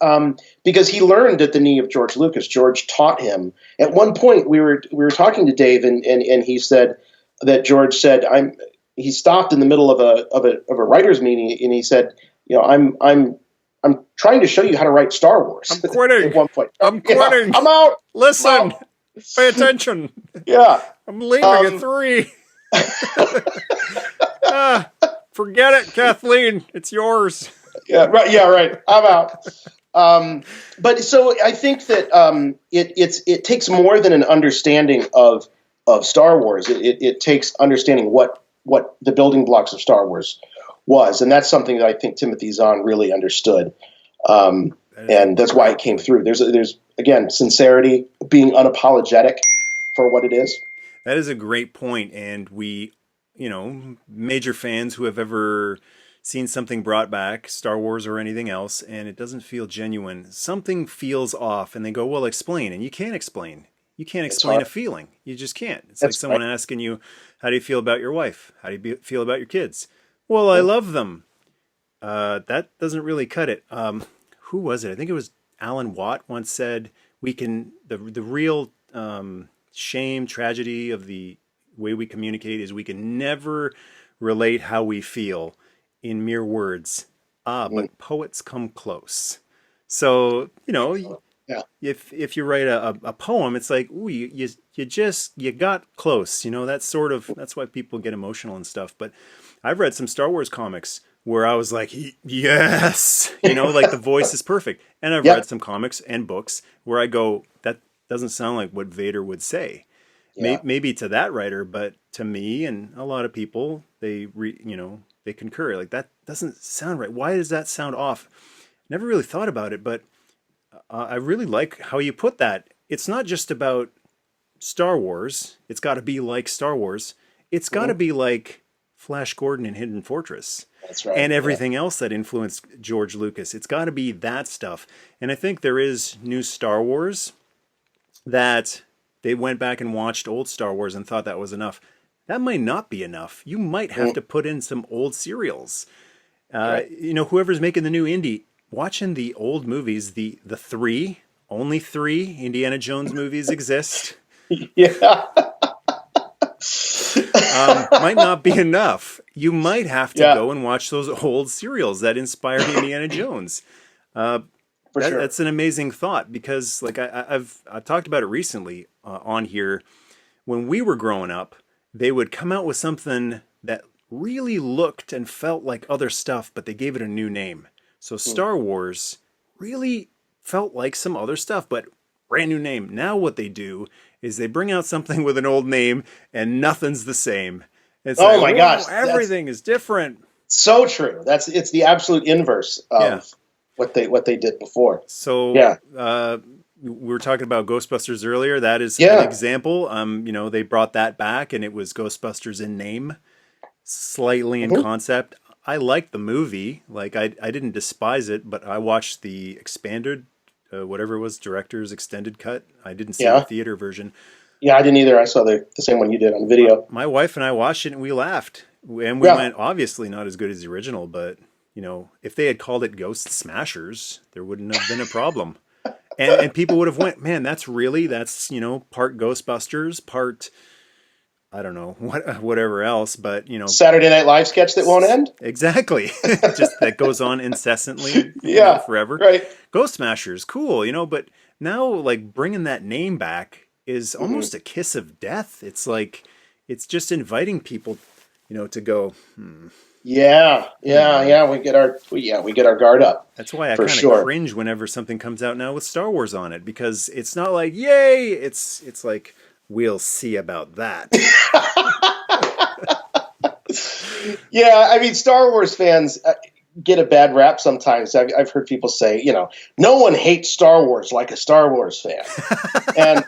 Because he learned at the knee of George Lucas. George taught him. At one point, we were talking to Dave, and he said that George said, he stopped in the middle of a writers' meeting, and he said, I'm trying to show you how to write Star Wars. I'm quitting. At one point, I'm quitting. I'm out. Listen, I'm out. pay attention. Yeah, I'm leaving at 3. Forget it, Kathleen. It's yours. Yeah, right. Yeah, right. I'm out. But so I think that it takes more than an understanding of Star Wars. It takes understanding what the building blocks of Star Wars was, and that's something that I think Timothy Zahn really understood, and that's why it came through. There's again sincerity, being unapologetic for what it is. That is a great point, and we, major fans who have ever seen something brought back, Star Wars or anything else, and it doesn't feel genuine. Something feels off, and they go, well, explain. And you can't explain. You can't explain a feeling. You just can't. It's like someone asking you, how do you feel about your wife? How do you feel about your kids? Well, I love them. That doesn't really cut it. Who was it? I think it was Alan Watt once said, the real shame, tragedy of the way we communicate is we can never relate how we feel in mere words. But poets come close. So, Yeah. if you write a poem, it's like, ooh, you got close. That's why people get emotional and stuff. But I've read some Star Wars comics where I was like, yes, like the voice is perfect. And I've read some comics and books where I go, that doesn't sound like what Vader would say. Yeah. Maybe to that writer, but to me and a lot of people, they concur. Like, that doesn't sound right. Why does that sound off? Never really thought about it, but I really like how you put that. It's not just about Star Wars. It's got to be like Star Wars. It's got to be like Flash Gordon in Hidden Fortress. That's right. And everything else that influenced George Lucas. It's got to be that stuff. And I think there is new Star Wars that they went back and watched old Star Wars and thought that was enough. That might not be enough. You might have to put in some old serials. Whoever's making the new indie, watching the old movies, the only three Indiana Jones movies exist. Yeah. Might not be enough. You might have to go and watch those old serials that inspired Indiana Jones. That's an amazing thought, because like I've talked about it recently on here. When we were growing up, they would come out with something that really looked and felt like other stuff, but they gave it a new name. So Star Wars really felt like some other stuff, but brand new name. Now what they do is they bring out something with an old name and nothing's the same. It's my gosh, everything is different. So true. It's the absolute inverse of what they did before. So we were talking about Ghostbusters earlier. That is an example. They brought that back, and it was Ghostbusters in name, slightly in concept. I liked the movie. Like, I didn't despise it, but I watched the expanded, whatever it was, director's extended cut. I didn't see the theater version. Yeah, I didn't either. I saw the same one you did on video. My wife and I watched it, and we laughed. And we went, obviously not as good as the original, but, if they had called it Ghost Smashers, there wouldn't have been a problem. And people would have went, man, that's part Ghostbusters, part, I don't know, whatever else, but, Saturday Night Live sketch that won't end? Exactly. Just that goes on incessantly, forever. Right. Ghost Smashers, cool, but now, like, bringing that name back is almost a kiss of death. It's like, it's just inviting people, to go, Yeah. We get our guard up. That's why I kind of cringe whenever something comes out now with Star Wars on it, because it's not like, yay, it's like, we'll see about that. Yeah, I mean, Star Wars fans get a bad rap sometimes. I've heard people say, no one hates Star Wars like a Star Wars fan, and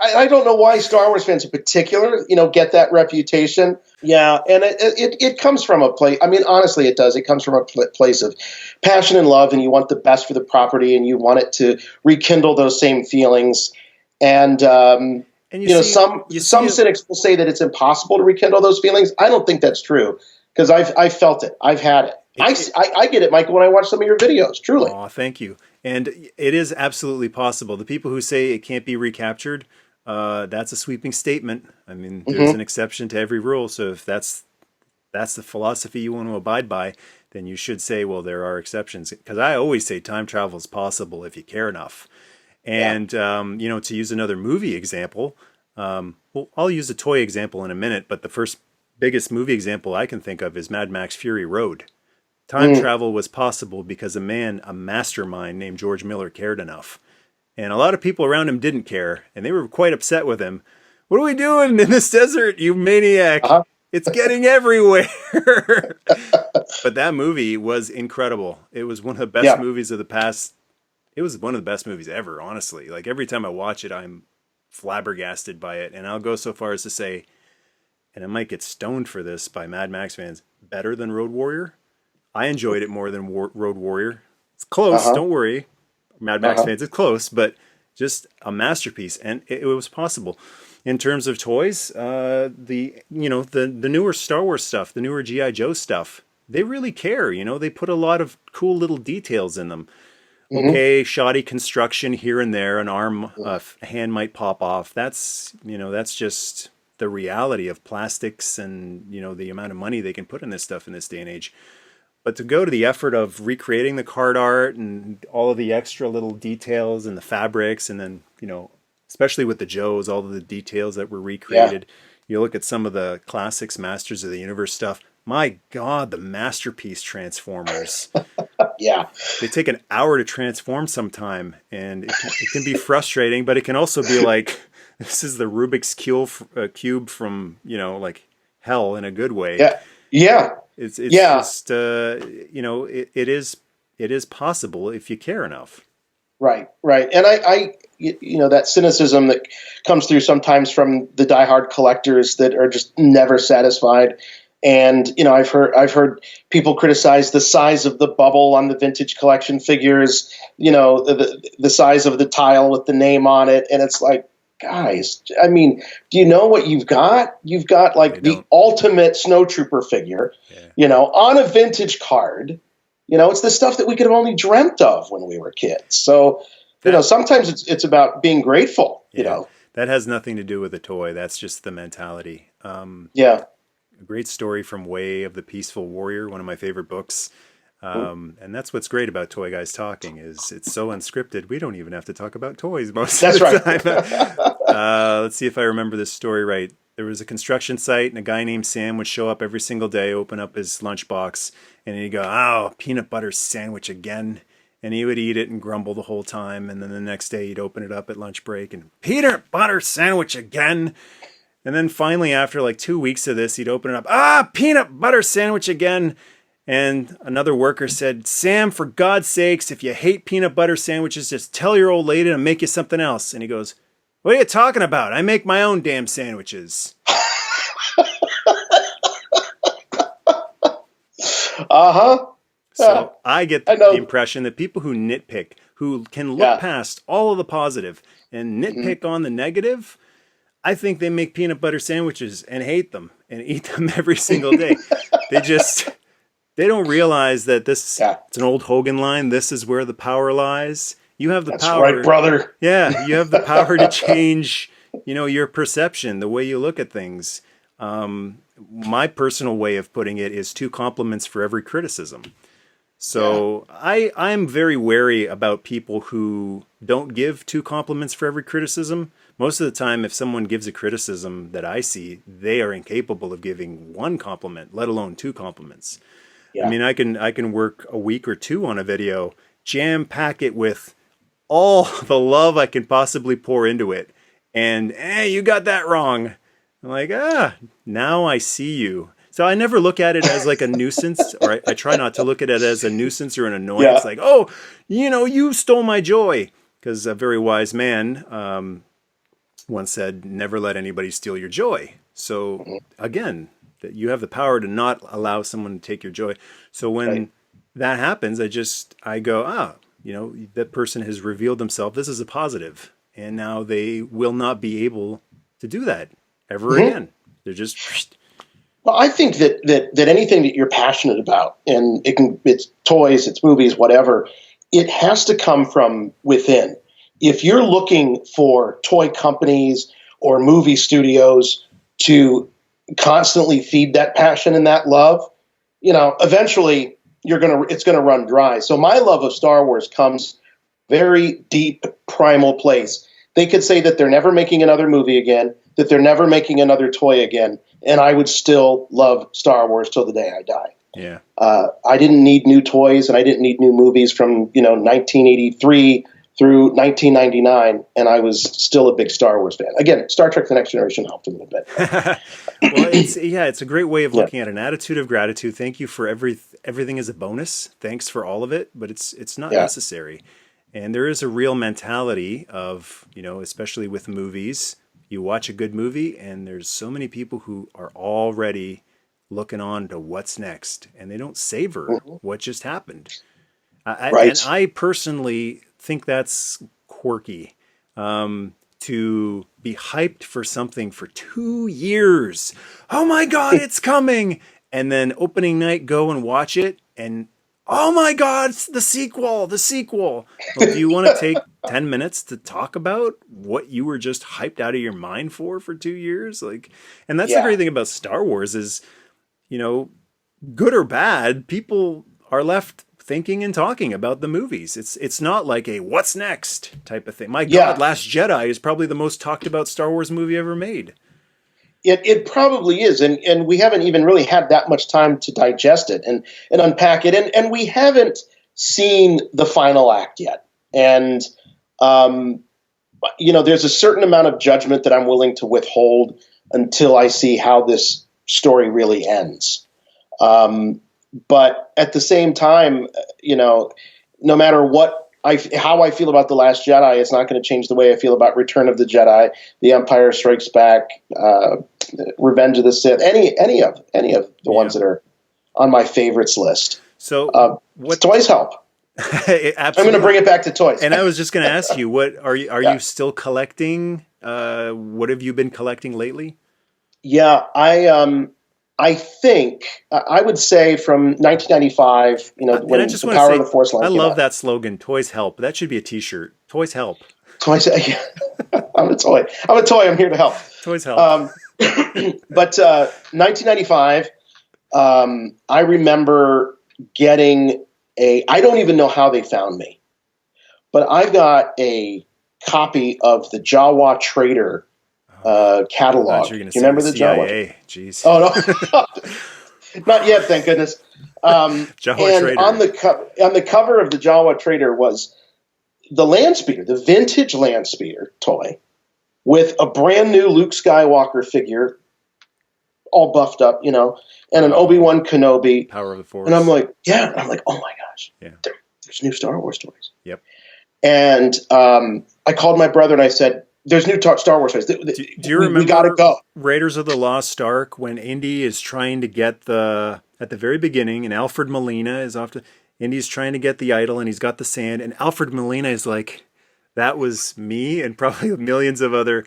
I don't know why Star Wars fans in particular, get that reputation. Yeah, and it comes from a place. I mean, honestly, it does. It comes from a place of passion and love, and you want the best for the property, and you want it to rekindle those same feelings. And some cynics will say that it's impossible to rekindle those feelings. I don't think that's true, because I've felt it. I've had it. I get it, Michael, when I watch some of your videos, truly. Oh, thank you. And it is absolutely possible. The people who say it can't be recaptured, that's a sweeping statement. I mean, there's an exception to every rule. So if that's the philosophy you want to abide by, then you should say, well, there are exceptions. Because I always say time travel is possible if you care enough. And, to use another movie example, I'll use a toy example in a minute, but the first biggest movie example I can think of is Mad Max Fury Road. Time travel was possible because a mastermind named George Miller cared enough. And a lot of people around him didn't care, and they were quite upset with him. What are we doing in this desert, you maniac? It's getting everywhere. But that movie was incredible. It was one of the best movies of the past. It was one of the best movies ever, honestly. Like, every time I watch it, I'm flabbergasted by it. And I'll go so far as to say, and I might get stoned for this by Mad Max fans, better than Road Warrior. I enjoyed it more than Road Warrior. It's close, don't worry. Mad Max fans, it's close, but just a masterpiece. And it was possible. In terms of toys, the newer Star Wars stuff, the newer G.I. Joe stuff, they really care. They put a lot of cool little details in them. Okay, shoddy construction here and there, an arm, a hand might pop off. That's the reality of plastics and, you know, the amount of money they can put in this stuff in this day and age. But to go to the effort of recreating the card art and all of the extra little details and the fabrics, and then, you know, especially with the Joes, all of the details that were Yeah. recreated. You look at some of the classics, Masters of the Universe stuff. My God, the masterpiece Transformers. Yeah. They take an hour to transform sometime, and it can be frustrating, but it can also be like, this is the Rubik's cube from, you know, like hell in a good way. Yeah. Yeah. It's Yeah. just you know, it is possible if you care enough. Right. Right. And you know, that cynicism that comes through sometimes from the diehard collectors that are just never satisfied. And you know, I've heard people criticize the size of the bubble on the vintage collection figures. You know, the size of the tile with the name on it, and it's like, guys, I mean, do you know what you've got? You've got They like the don't. ultimate snowtrooper figure, Yeah. you know, on a vintage card. You know, it's the stuff that we could have only dreamt of when we were kids. So, you know, That sometimes it's about being grateful. You yeah, know, that has nothing to do with a toy. That's just the mentality. yeah, A great story from Way of the Peaceful Warrior, one of my favorite books. And that's what's great about Toy Guys Talking is it's so unscripted. We don't even have to talk about toys most of that's the right. time. Let's see if I remember this story right. There was a construction site, and a guy named Sam would show up every single day, open up his lunchbox, and he'd go, "Oh, peanut butter sandwich again." And he would eat it and grumble the whole time. And then the next day he'd open it up at lunch break and peanut butter sandwich again. And then finally, after like 2 weeks of this, he'd open it up. Ah, peanut butter sandwich again. And another worker said, "Sam, for God's sakes, if you hate peanut butter sandwiches, just tell your old lady to make you something else." And he goes, "What are you talking about? I make my own damn sandwiches." Uh-huh. Yeah, So I get I the know. impression that people who nitpick, who can look Yeah. past all of the positive and Mhm. nitpick on the negative, I think they make peanut butter sandwiches and hate them and eat them every single day. They just they don't realize that this Yeah. it's an old Hogan line, this is where the power lies. You have the That's right, power. brother. Yeah, you have the power to change, you know, your perception, the way you look at things. My personal way of putting it is two compliments for every criticism. Yeah. So I'm very wary about people who don't give two compliments for every criticism. Most of the time, if someone gives a criticism that I see, they are incapable of giving one compliment, let alone two compliments. I Yeah. mean, I can work a week or two on a video, jam pack it with all the love I can possibly pour into it, and you got that wrong. I'm like, now I see you. So I never look at it as like a nuisance, or I try not to look at it as a nuisance or an annoyance. Yeah. Like, oh, you know, you stole my joy. Because a very wise man once said, "Never let anybody steal your joy." So again, that you have the power to not allow someone to take your joy. So Right. when that happens, I go, you know, that person has revealed themselves. This is a positive, and now they will not be able to do that ever Mhm. again. They're just Well, I think that anything that you're passionate about, and it's toys, it's movies, whatever, it has to come from within. If you're looking for toy companies or movie studios to constantly feed that passion and that love, you know, eventually it's gonna run dry. So my love of Star Wars comes very deep primal place. They could say that they're never making another movie again, that they're never making another toy again, and I would still love Star Wars till the day I die. yeah. I didn't need new toys and I didn't need new movies from 1983 through 1999, and I was still a big Star Wars fan. Again, Star Trek: The Next Generation helped a little bit. Well, it's a great way of Yeah. looking at an attitude of gratitude. Thank you for everything is a bonus. Thanks for all of it, but it's not Yeah. necessary. And there is a real mentality of, you know, especially with movies, you watch a good movie and there's so many people who are already looking on to what's next and they don't savor Mhm. what just happened. And Right. I personally think that's quirky. To be hyped for something for 2 years. Oh my God, it's coming. And then opening night, go and watch it. And Oh my God, it's the sequel, the sequel. Well, do you want to take 10 minutes to talk about what you were just hyped out of your mind for 2 years? Like, and that's the Yeah. great thing about Star Wars is, you know, good or bad, people are left thinking and talking about the movies. It's not like a what's next type of thing. My God, Yeah. Last Jedi is probably the most talked about Star Wars movie ever made. It probably is, and we haven't even really had that much time to digest it and unpack it, and we haven't seen the final act yet. And um, there's a certain amount of judgment that I'm willing to withhold until I see how this story really ends. Um, but at the same time, no matter how I feel about The Last Jedi, it's not going to change the way I feel about Return of the Jedi, The Empire Strikes Back, Revenge of the Sith, any of the ones that are on my favorites list. So what Toys help. absolutely. I'm going to bring it back to toys. And I was just going to ask you, what are you still collecting? What have you been collecting lately? Yeah, I think I would say from 1995, And I when just the want to Power say, of the Force line I came love out. that slogan, Toys Help. That should be a t-shirt. Toys Help. Toys, I'm a toy. I'm here to help. Toys Help. But 1995, I remember getting I don't even know how they found me, but I got a copy of the Jawa Trader catalog. Do You're going to you say remember the the Jawa? CIA. Jeez. Oh no, not yet, thank goodness. Jawa And Trader. on the cover of the Jawa Trader was the land speeder, the vintage land speeder toy, with a brand new Luke Skywalker figure, all buffed up, and an Obi-Wan Kenobi. Power of the Force. And I'm like, oh my gosh, Yeah. there's new Star Wars toys. Yep. And I called my brother and I said, there's new Star Wars toys. Do you remember we gotta go. Raiders of the Lost Ark when Indy is trying to get at the very beginning, and Alfred Molina is off to, Indy's trying to get the idol and he's got the sand, and Alfred Molina is like, that was me and probably millions of other,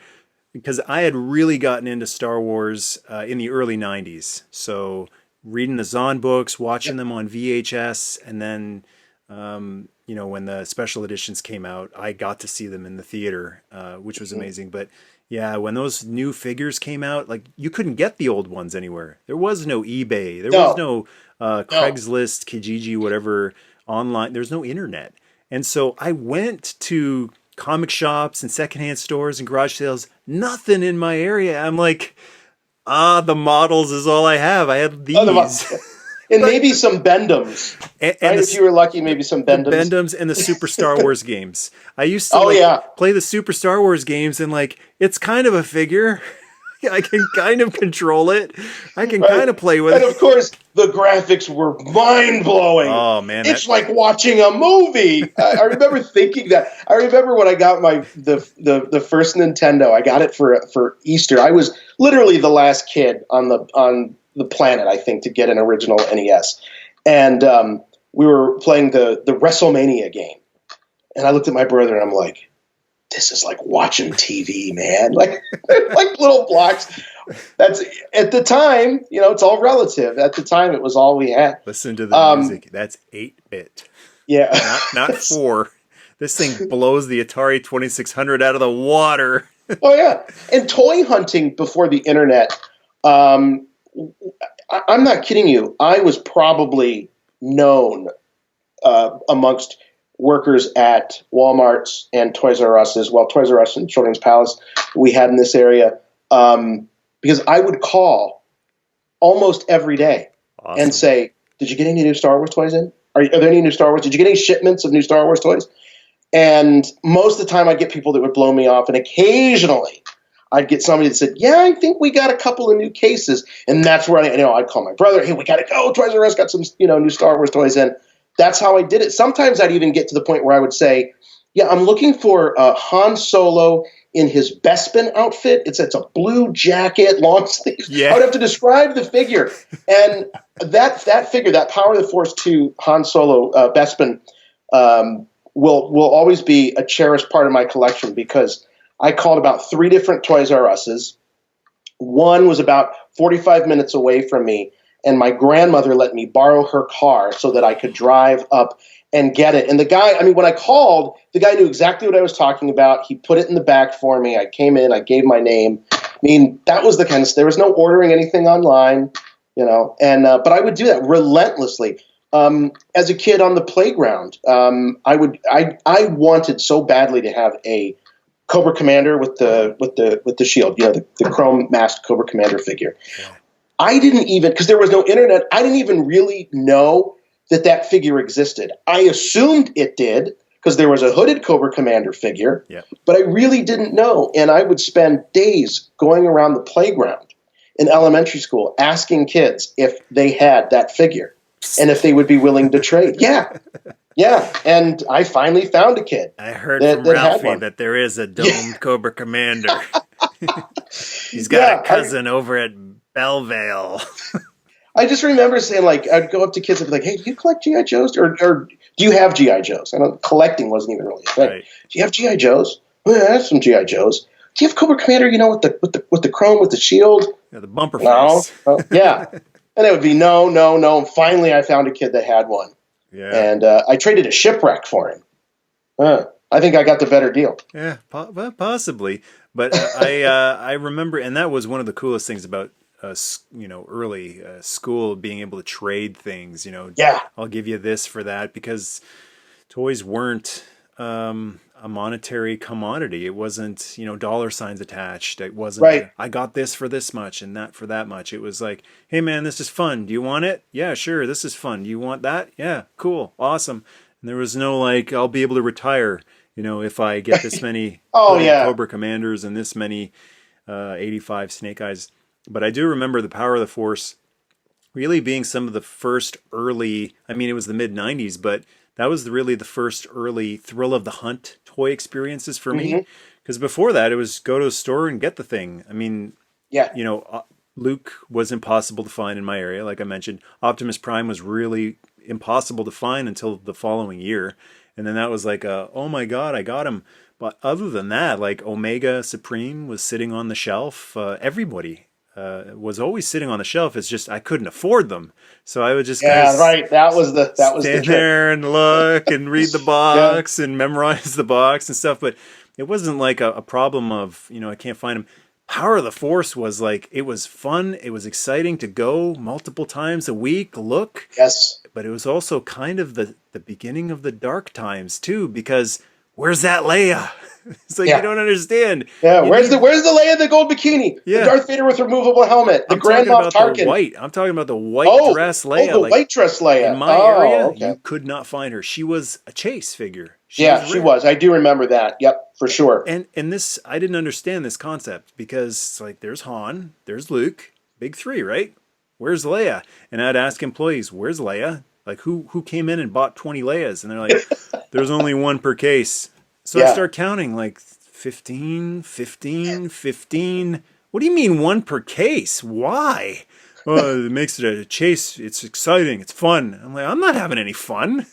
because I had really gotten into Star Wars in the early 90s. So reading the Zahn books, watching them on VHS, and then when the special editions came out, I got to see them in the theater, which was amazing. But yeah, when those new figures came out, like you couldn't get the old ones anywhere. There was no eBay. There was no Craigslist, Kijiji, whatever online. There's no internet. And so I went to comic shops and secondhand stores and garage sales. Nothing in my area. I'm like, the models is all I have. I had these. And maybe some Bendums. And if you were lucky, maybe some Bendums. The Bendums and the Super Star Wars games. I used to play the Super Star Wars games, and it's kind of a figure. I can kind of control it. I can kind of play with it. And of course, the graphics were mind-blowing. Oh, man. It's like watching a movie. I remember thinking that. I remember when I got the first Nintendo, I got it for Easter. I was literally the last kid on the planet, I think, to get an original NES. And we were playing the WrestleMania game. And I looked at my brother and I'm like, this is like watching TV, man. Like little blocks. That's at the time, it's all relative. At the time, it was all we had. Listen to the music. That's 8-bit. Yeah. Not 4. This thing blows the Atari 2600 out of the water. Oh, yeah. And toy hunting before the internet, I'm not kidding you. I was probably known amongst workers at Walmart's and Toys R Us, as well, Toys R Us and Children's Palace we had in this area, because I would call almost every day and say, did you get any new Star Wars toys in? Are there any new Star Wars? Did you get any shipments of new Star Wars toys? And most of the time I'd get people that would blow me off, and occasionally I'd get somebody that said, yeah, I think we got a couple of new cases. And that's where I'd call my brother, hey, we got to go. Toys R Us got some new Star Wars toys in. That's how I did it. Sometimes I'd even get to the point where I would say, yeah, I'm looking for Han Solo in his Bespin outfit. It's a blue jacket, long sleeves. Yeah. I would have to describe the figure. And that figure, that Power of the Force 2 Han Solo Bespin, will always be a cherished part of my collection, because I called about 3 different Toys R Us's. One was about 45 minutes away from me, and my grandmother let me borrow her car so that I could drive up and get it. And the guy, I mean, when I called, the guy knew exactly what I was talking about. He put it in the back for me. I came in, I gave my name. I mean, that was the kind of, there was no ordering anything online, you know, and, but I would do that relentlessly. As a kid on the playground, I wanted so badly to have a Cobra Commander with the shield, you know, the chrome masked Cobra Commander figure. I didn't even, because there was no internet, I didn't even really know that figure existed. I assumed it did because there was a hooded Cobra Commander figure, but I really didn't know. And I would spend days going around the playground in elementary school asking kids if they had that figure and if they would be willing to trade. Yeah. And I finally found a kid. I heard from Ralphie that there is a domed Cobra Commander. He's got a cousin over at Bellevale. I just remember saying, like, I'd go up to kids and be like, hey, do you collect G.I. Joes? Or do you have G.I. Joes? I know collecting wasn't even really a thing. Right. Do you have G.I. Joes? Oh, yeah, I have some G.I. Joes. Do you have Cobra Commander, you know, with the chrome, with the shield? Yeah, the bumper face. Yeah. And it would be no. And finally, I found a kid that had one. Yeah. And I traded a shipwreck for him. I think I got the better deal. Yeah, possibly. But I remember, and that was one of the coolest things about early school, being able to trade things, I'll give you this for that, because toys weren't a monetary commodity. It wasn't, dollar signs attached. It wasn't, I got this for this much and that for that much. It was like, hey man, this is fun. Do you want it? Yeah, sure. This is fun. Do you want that? Yeah, cool. Awesome. And there was no like, I'll be able to retire, if I get this many Cobra Commanders and this many 85 Snake Eyes. But I do remember the Power of the Force really being some of the first early, I mean, it was the mid-90s, but that was really the first early Thrill of the Hunt toy experiences for me. Because before that, it was go to a store and get the thing. I mean, Luke was impossible to find in my area, like I mentioned. Optimus Prime was really impossible to find until the following year. And then that was like, oh my God, I got him. But other than that, like Omega Supreme was sitting on the shelf. Everybody was always sitting on the shelf. It's just I couldn't afford them, so I would just That was the stand there and look and read the box and memorize the box and stuff. But it wasn't like a problem of I can't find them. Power of the Force was like, it was fun. It was exciting to go multiple times a week. Look, but it was also kind of the beginning of the dark times too, because where's that Leia? It's like, you don't understand. Yeah, where's the Leia in the gold bikini? Yeah. The Darth Vader with removable helmet. The Grand Moff Tarkin. I'm talking about the white dress Leia. Oh, the white dress Leia. In my area, you could not find her. She was a chase figure. She was. I do remember that. Yep, for sure. And this, I didn't understand this concept, because it's like, there's Han, there's Luke, big three, right? Where's Leia? And I'd ask employees, where's Leia? Like, who came in and bought 20 Leias? And they're like, there's only one per case. So I start counting, like 15. What do you mean one per case? Why? Well, it makes it a chase. It's exciting. It's fun. I'm like, I'm not having any fun.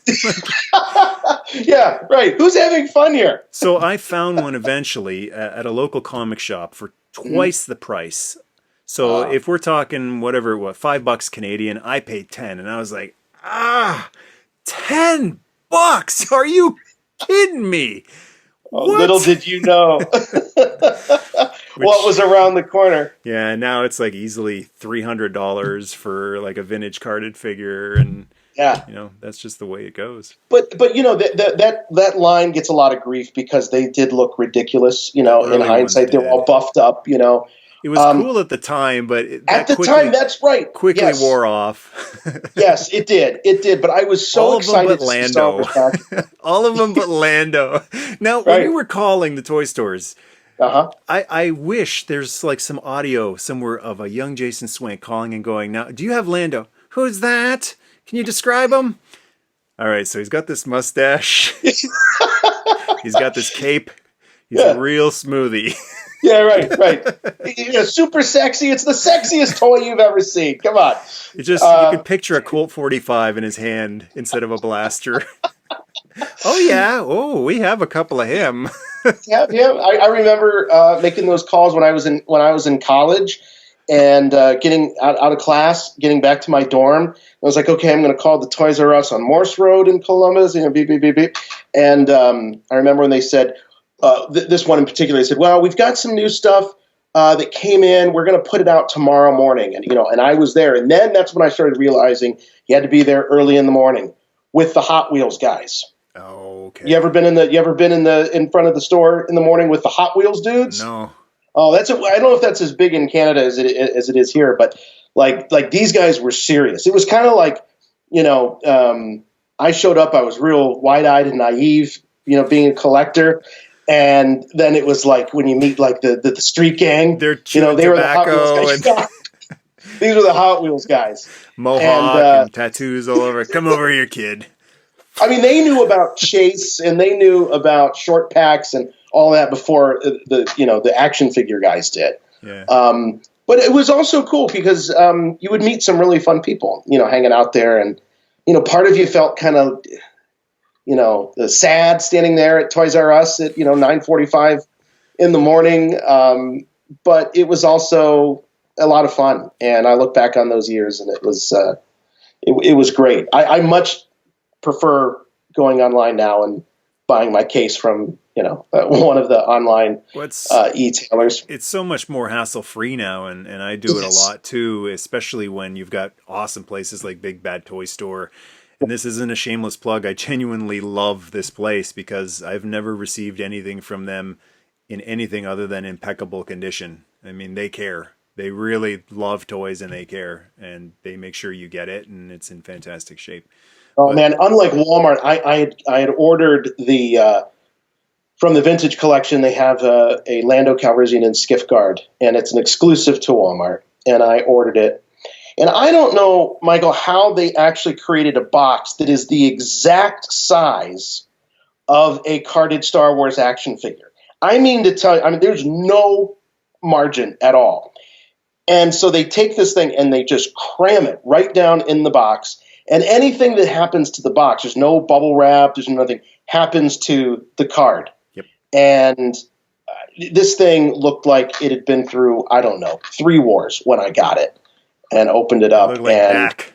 Yeah, right. Who's having fun here? So I found one eventually at a local comic shop for twice the price. So if we're talking whatever it was, $5 Canadian, I paid 10. And I was like, $10? Are you kidding me? Little did you know what was around the corner. Yeah, now it's like easily $300 for like a vintage carded figure, and that's just the way it goes. But that line gets a lot of grief because they did look ridiculous. In hindsight, they were all buffed up. It was cool at the time, but at the time, that's right. Quickly wore off. Yes, it did. It did. But I was so excited to see Star Wars back. All of them but Lando. Now, when you were calling the toy stores, I wish there's like some audio somewhere of a young Jason Swank calling and going, now, do you have Lando? Who's that? Can you describe him? All right, so he's got this mustache. He's got this cape. He's a real smoothie. Yeah, right. Super sexy. It's the sexiest toy you've ever seen. Come on. It just you could picture a Colt 45 in his hand instead of a blaster. Oh yeah. Oh, we have a couple of him. Yeah. I remember making those calls when I was in college, and getting out of class, getting back to my dorm. I was like, okay, I'm going to call the Toys R Us on Morse Road in Columbus, beep, beep, beep, beep. And I remember when they said, this one in particular, they said, well, we've got some new stuff that came in. We're going to put it out tomorrow morning. And I was there. And then that's when I started realizing you had to be there early in the morning with the Hot Wheels guys. Oh, okay. You ever been in front of the store in the morning with the Hot Wheels dudes? No. Oh, I don't know if that's as big in Canada as it is here, but like these guys were serious. It was kind of like, I showed up, I was real wide-eyed and naive, being a collector. And then it was like when you meet like the street gang, they're chewing they were the Hot Wheels guys. These were the Hot Wheels guys. Mohawk and tattoos all over. Come over here, kid. I mean, they knew about Chase and they knew about short packs and all that before the action figure guys did. Yeah. But it was also cool because you would meet some really fun people, hanging out there, and part of you felt kind of sad standing there at Toys R Us at 9:45 in the morning. But it was also a lot of fun, and I look back on those years, and it was great. I much prefer going online now and buying my case from one of the online e-tailers. It's so much more hassle-free now, and I do it a lot too, especially when you've got awesome places like Big Bad Toy Store. And this isn't a shameless plug. I genuinely love this place because I've never received anything from them in anything other than impeccable condition. I mean, they care. They really love toys and they care, and they make sure you get it, and it's in fantastic shape. Oh, man, unlike Walmart, I had ordered from the vintage collection, they have a Lando Calrissian and Skiff Guard, and it's an exclusive to Walmart, and I ordered it. And I don't know, Michael, how they actually created a box that is the exact size of a carded Star Wars action figure. I mean to tell you, there's no margin at all. And so they take this thing and they just cram it right down in the box. And anything that happens to the box, there's no bubble wrap, there's nothing, happens to the card. Yep. And this thing looked like it had been through, 3 wars when I got it. And opened it up, looked like and Dak.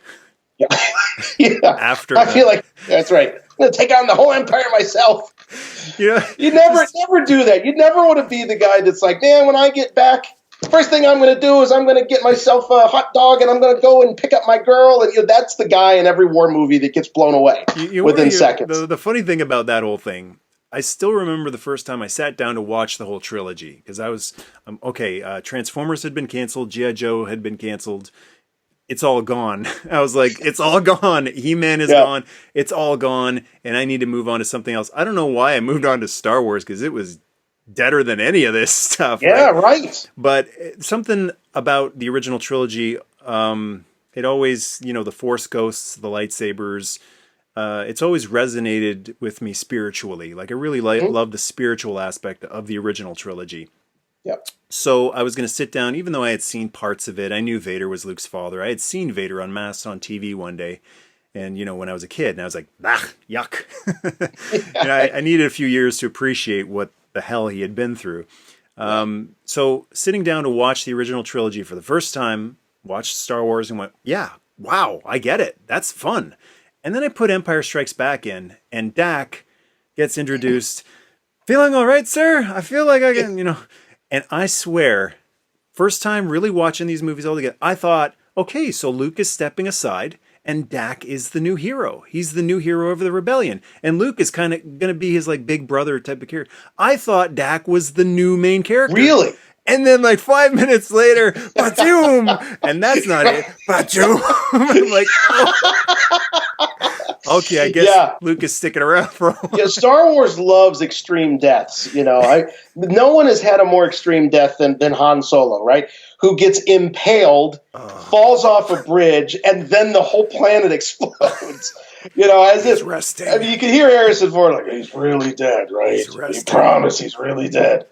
Yeah, After I feel like that's right. I'm gonna take on the whole empire myself. Yeah, you never do that. You never want to be the guy that's like, man, when I get back, the first thing I'm going to do is I'm going to get myself a hot dog and I'm going to go and pick up my girl. And that's the guy in every war movie that gets blown away within seconds. The funny thing about that whole thing, I still remember the first time I sat down to watch the whole trilogy because I was Transformers had been canceled, G.I. Joe had been canceled. It's all gone. I was like, it's all gone. He-Man is gone. It's all gone, and I need to move on to something else. I don't know why I moved on to Star Wars because it was deader than any of this stuff. Yeah, right. But something about the original trilogy, it always, the Force ghosts, the lightsabers. It's always resonated with me spiritually. Like I really love the spiritual aspect of the original trilogy. Yep. So I was going to sit down, even though I had seen parts of it. I knew Vader was Luke's father. I had seen Vader unmasked on TV one day. And, when I was a kid, and I was like, yuck. And I needed a few years to appreciate what the hell he had been through. So sitting down to watch the original trilogy for the first time, watched Star Wars and went, yeah, wow, I get it. That's fun. And then I put Empire Strikes Back in, and Dak gets introduced. Feeling all right, sir? I feel like I can, And I swear, first time really watching these movies all together, I thought, okay, so Luke is stepping aside, and Dak is the new hero. He's the new hero of the rebellion. And Luke is kind of going to be his big brother type of character. I thought Dak was the new main character. Really? And then 5 minutes later, Bajoom! And that's not it. Bajoom! I'm like, oh. Okay, I guess Luke is sticking around for a while. Yeah, Star Wars loves extreme deaths. No one has had a more extreme death than Han Solo, right? Who gets impaled, falls off a bridge, and then the whole planet explodes. As he's if resting. You can hear Harrison Ford like, he's really dead, right? You promise he's really dead.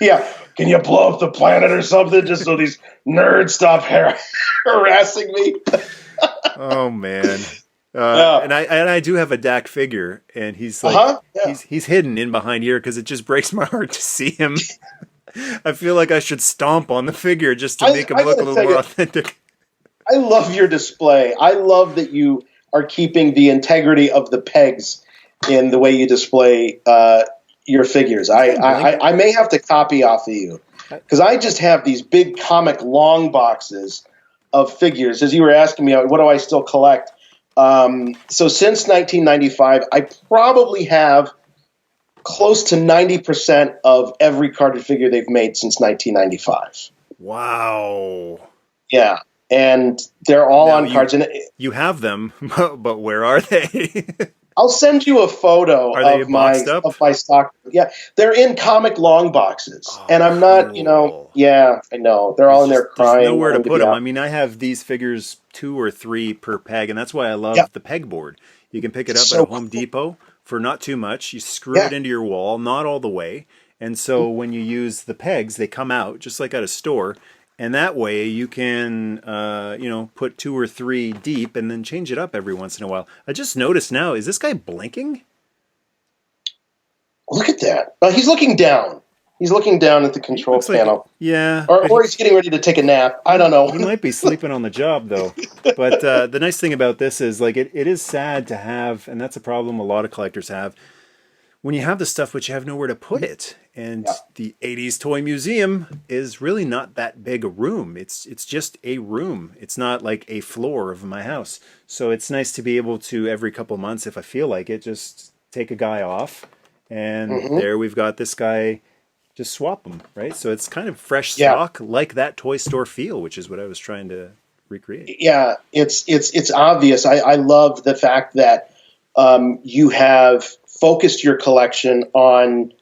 Yeah. Can you blow up the planet or something just so these nerds stop harassing me? Oh man. And I do have a Dak figure, and he's he's hidden in behind here because it just breaks my heart to see him. I feel like I should stomp on the figure just to make him I look a gotta little tell more you, authentic. I love your display. I love that you are keeping the integrity of the pegs in the way you display your figures. I may have to copy off of you because I just have these big comic long boxes of figures. As you were asking me, what do I still collect? So since 1995, I probably have close to 90% of every carded figure they've made since 1995. Wow. Yeah, and they're all Now on cards. And you have them, but where are they? I'll send you a photo Are they boxed up? of my stock. Yeah, they're in comic long boxes, Oh, and I'm not. cool. Yeah, I know they're all in there There's crying, nowhere to wanting to put be them. I out. mean, I have these figures 2 or 3 per peg, and that's why I Yeah, love the pegboard. You can pick it up at a so Home cool. Depot for not too much. You screw Yeah, it into your wall, not all the way. And so when you use the pegs, they come out just like at a store. And that way you can, put 2 or 3 deep and then change it up every once in a while. I just noticed now, is this guy blinking? look at that. He's looking down. He's looking down at the He control looks like, panel, yeah, or but or he's getting ready to take a nap. I don't know. he might be sleeping on the job though. But the nice thing about this is like it is sad to have, and that's a problem a lot of collectors have, when you have the stuff but you have nowhere to put it. And Yeah, the 80s toy museum is really not that big a room. It's just a room. It's not like a floor of my house. So it's nice to be able to every couple months, if I feel like it, just take a guy off, and hmm there we've got this guy. Just swap them, right? So it's kind of fresh yeah, stock, like that toy store feel, which is what I was trying to recreate. yeah. It's obvious. I love the fact that you have focused your collection on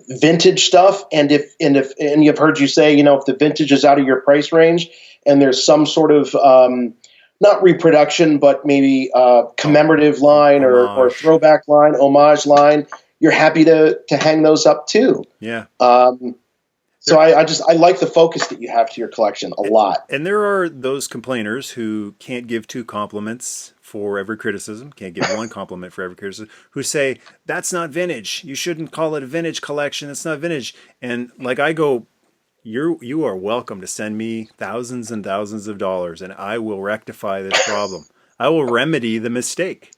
vintage stuff, and you've heard you say, if the vintage is out of your price range and there's some sort of not reproduction but maybe commemorative line or Homage. throwback line, homage line, you're happy to hang those up too. Yeah. um, so There, I like the focus that you have to your collection a lot. and there are those complainers who can't give 2 compliments for every criticism, can't give 1 compliment for every criticism, who say, that's not vintage. You shouldn't call it a vintage collection. It's not vintage. And like I go, you are welcome to send me thousands and thousands of dollars and I will rectify this problem. I will remedy the mistake.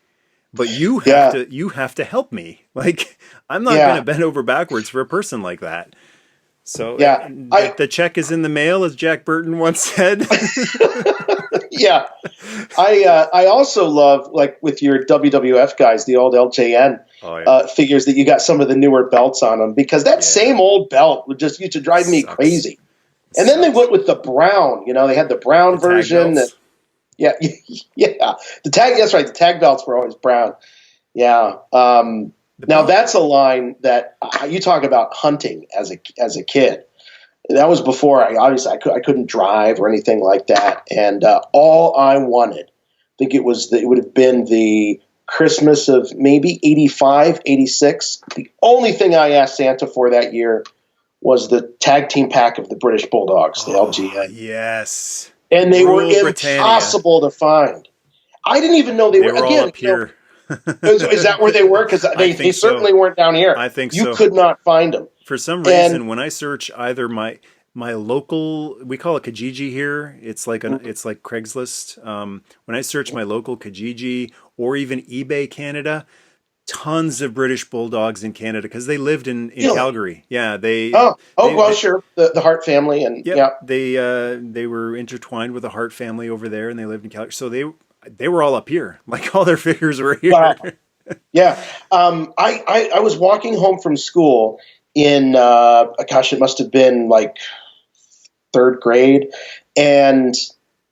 But Yeah, you have to help me. Like I'm not going to yeah, bend over backwards for a person like that. So yeah. the check is in the mail, as Jack Burton once said. Yeah, I also love, like with your WWF guys, the old LJN Oh yeah, figures, that you got some of the newer belts on them, because that yeah. same old belt would just used to drive me Sucks. crazy. And then they Sucks. went with the brown. They had the The brown tag version. belts. Yeah, yeah. The tag. That's right. The tag belts were always brown. Yeah. The Now belt. that's a line that you talk about hunting as a kid. That was before I couldn't drive or anything like that, and all I wanted, I think it would have been the Christmas of maybe 85, 86. The only thing I asked Santa for that year was the tag team pack of the British Bulldogs, the Oh LGN, yes. and they were Rule Britannia. impossible to find. I didn't even know they They were. were all Again, up here. is that where they were? Because I they think so. certainly weren't down here. I think You so. could not find them, For some and reason, when I search either my local, we call it Kijiji here. It's like Craigslist. When I search my local Kijiji or even eBay Canada, tons of British Bulldogs in Canada because they lived in really. Calgary. Yeah, Well, they sure. The Hart family, and yep, yeah, they were intertwined with the Hart family over there, and they lived in Calgary. So they were all up here. Like all their figures were here. wow, yeah. I was walking home from school in gosh, it must have been like third grade, and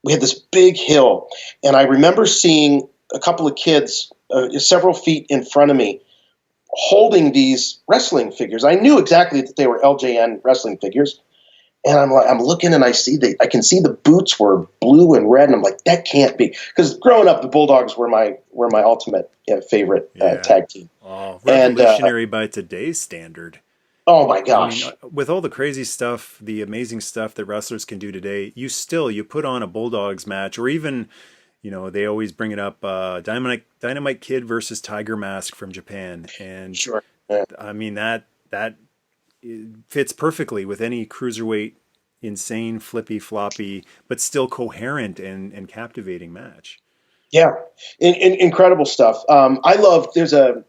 we had this big hill, and I remember seeing a couple of kids several feet in front of me holding these wrestling figures. I knew exactly that they were LJN wrestling figures. And I'm looking, and I can see the boots were blue and red, and I'm like, that can't be, because growing up, the Bulldogs were my ultimate favorite Yeah. tag team. Oh, And revolutionary by today's standard. oh my I mean, gosh, with all the crazy stuff, the amazing stuff that wrestlers can do today, you put on a Bulldogs match, or even, they always bring it up, Dynamite Kid versus Tiger Mask from Japan, and sure, yeah, I mean that it fits perfectly with any cruiserweight, insane, flippy, floppy, but still coherent and captivating match. Yeah, incredible stuff. I love. Do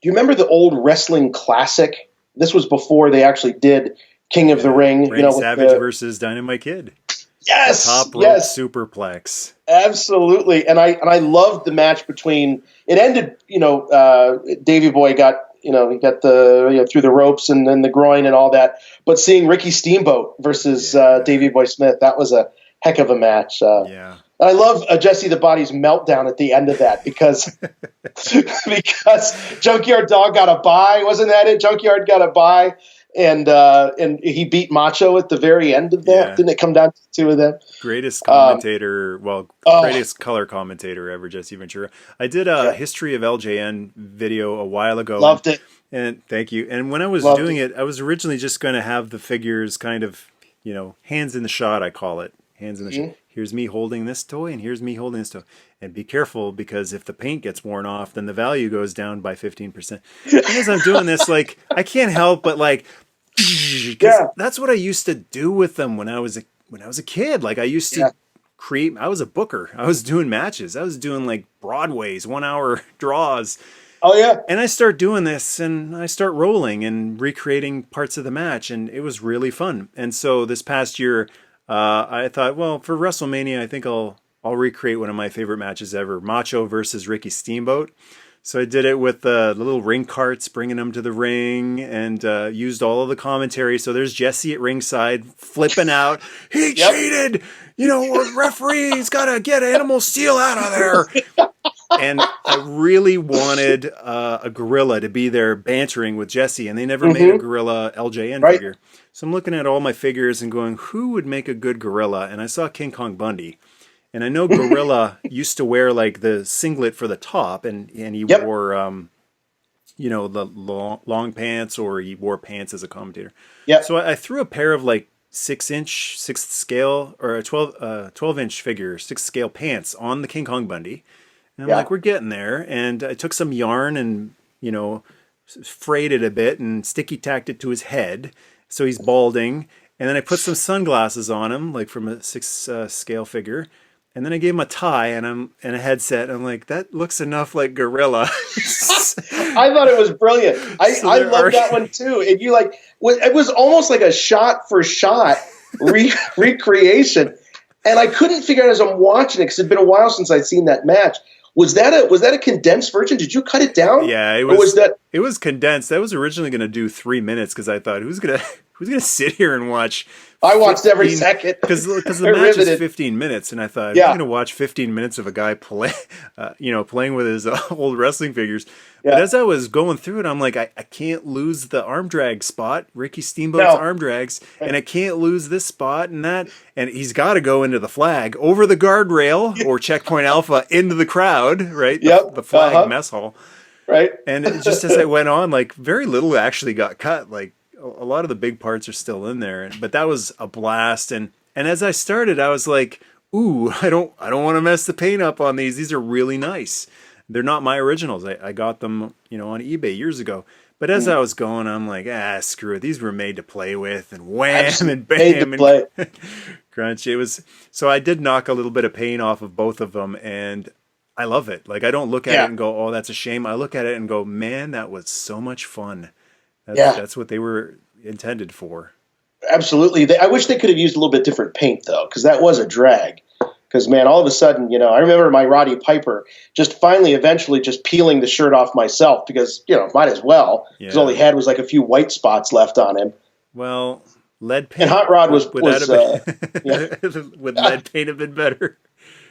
you remember the old wrestling classic? This was before they actually did King of the Yeah, Ring. Randy With Savage versus Dynamite Kid. The yes, top rope yes, superplex. absolutely. And I loved the match between. It ended. Davey Boy got. He got through the ropes and then the groin and all that. But seeing Ricky Steamboat versus Davey Boy Smith, that was a heck of a match. Yeah. I love Jesse the Body's meltdown at the end of that because Junkyard Dog got a bye, wasn't that it? Junkyard got a bye, and he beat Macho at the very end of that. Yeah. Didn't it come down to the two of them? Greatest commentator, greatest color commentator ever, Jesse Ventura. I did a history of LJN video a while ago. Loved it. And thank you. And when I was doing it, I was originally just going to have the figures kind of, hands in the shot, I call it. Hands in the shot. Here's me holding this toy, and here's me holding this toy. And be careful, because if the paint gets worn off, then the value goes down by 15%. And as I'm doing this, I can't help but that's what I used to do with them when I was a kid. I used to create. I was a booker. I was doing matches. I was doing Broadway's 1 hour draws. Oh yeah. And I start doing this, and I start rolling and recreating parts of the match, and it was really fun. And so this past year, I thought, well, for WrestleMania, I think I'll recreate one of my favorite matches ever, Macho versus Ricky Steamboat. So I did it with the little ring carts, bringing them to the ring, and used all of the commentary. So there's Jesse at ringside flipping out. He cheated! Referee's got to get Animal Steel out of there. And I really wanted a gorilla to be there bantering with Jesse, and they never made a gorilla LJN figure. So I'm looking at all my figures and going, who would make a good gorilla? And I saw King Kong Bundy. And I know Gorilla used to wear the singlet for the top, and he wore, the long pants, or he wore pants as a commentator. Yeah. So I threw a pair of 6-inch, 6th scale, or 12-inch figure, 6th scale pants on the King Kong Bundy. And I'm we're getting there. And I took some yarn and, frayed it a bit and sticky tacked it to his head. So he's balding. And then I put some sunglasses on him, from a 6 scale figure. And then I gave him a tie and a headset. And I'm like, that looks enough like Gorilla. I thought it was brilliant. I love that one too. And it was almost like a shot for shot recreation. And I couldn't figure out as I'm watching it, because it'd been a while since I'd seen that match. Was that a condensed version? Did you cut it down? Yeah, it was condensed. I was originally going to do 3 minutes, because I thought, who's gonna sit here and watch? I watched every second because the match is 15 minutes, and I thought, I'm going to watch 15 minutes of a guy playing with his old wrestling figures. Yeah. But as I was going through it, I'm like, I can't lose the arm drag spot, Ricky Steamboat's arm drags, and I can't lose this spot and that, and he's got to go into the flag, over the guardrail, or Checkpoint Alpha, into the crowd, right? Yep. The flag mess hall. Right. And just as I went on, very little actually got cut. A lot of the big parts are still in there, but that was a blast. And as I started, I was like, ooh, I don't want to mess the paint up on these. These are really nice. They're not my originals. I got them, on eBay years ago. But as I was going, I'm like, screw it. These were made to play with, and wham and bam and crunch. It was, so I did knock a little bit of paint off of both of them, and I love it. I don't look at it and go, oh, that's a shame. I look at it and go, man, that was so much fun. That's what they were intended for. Absolutely. I wish they could have used a little bit different paint, though, because that was a drag. Because, man, all of a sudden, I remember my Roddy Piper just eventually just peeling the shirt off myself, because, might as well. Because all he had was a few white spots left on him. Well, lead paint. And Hot Rod would lead paint have been better.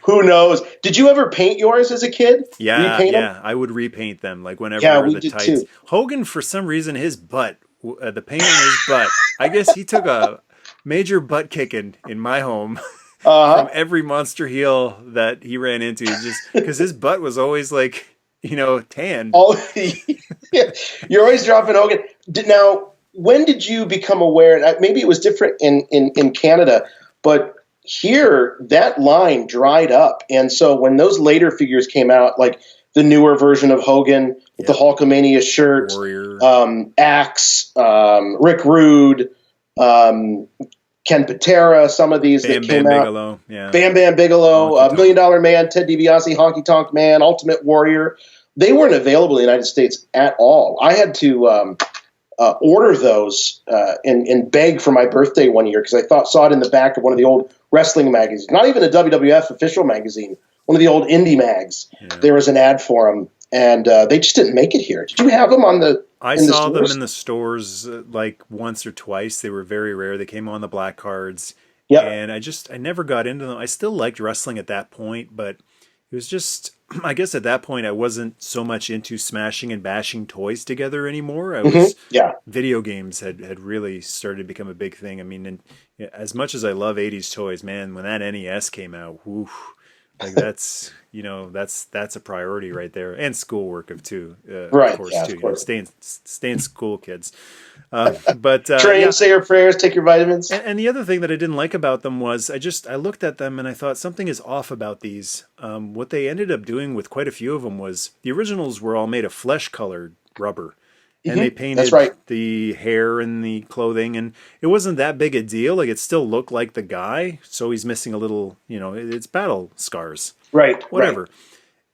Who knows? Did you ever paint yours as a kid? Yeah, repaint them? I would repaint them whenever the tights. Too. Hogan, for some reason, his butt, the paint on his butt, I guess he took a major butt kicking in my home from every monster heel that he ran into, just because his butt was always tanned. You're always dropping Hogan. Now, when did you become aware? Maybe it was different in Canada, but here that line dried up, and so when those later figures came out, the newer version of Hogan with the Hulkamania shirt, Warrior, Axe, Rick Rude, Ken Patera, some of these Bam that came Bam out. Bigelow, yeah, Bam Bam Bigelow, Honky Tonk. $1 Million Man, Ted DiBiase, Honky Tonk Man, Ultimate Warrior. They weren't available in the United States at all. I had to order those and beg for my birthday one year because I saw it in the back of one of the old wrestling magazines. Not even a WWF official magazine, one of the old indie mags. Yeah. There was an ad for them, and they just didn't make it here. Did you have them on the? I saw them in the stores like once or twice. They were very rare. They came on the black cards. Yeah. And I never got into them. I still liked wrestling at that point, but it was just, I guess at that point I wasn't so much into smashing and bashing toys together anymore. I was, video games had really started to become a big thing. I mean, and as much as I love 80s toys, man, when that NES came out, whew, like that's, that's a priority right there. And schoolwork too, right. Of course, too. Stay in school, kids. But train, say your prayers, take your vitamins. And the other thing that I didn't like about them was I looked at them and I thought something is off about these. What they ended up doing with quite a few of them was the originals were all made of flesh-colored rubber. And they painted the hair and the clothing, and it wasn't that big a deal. Like, it still looked like the guy, so he's missing a little, it's battle scars. Right. Whatever.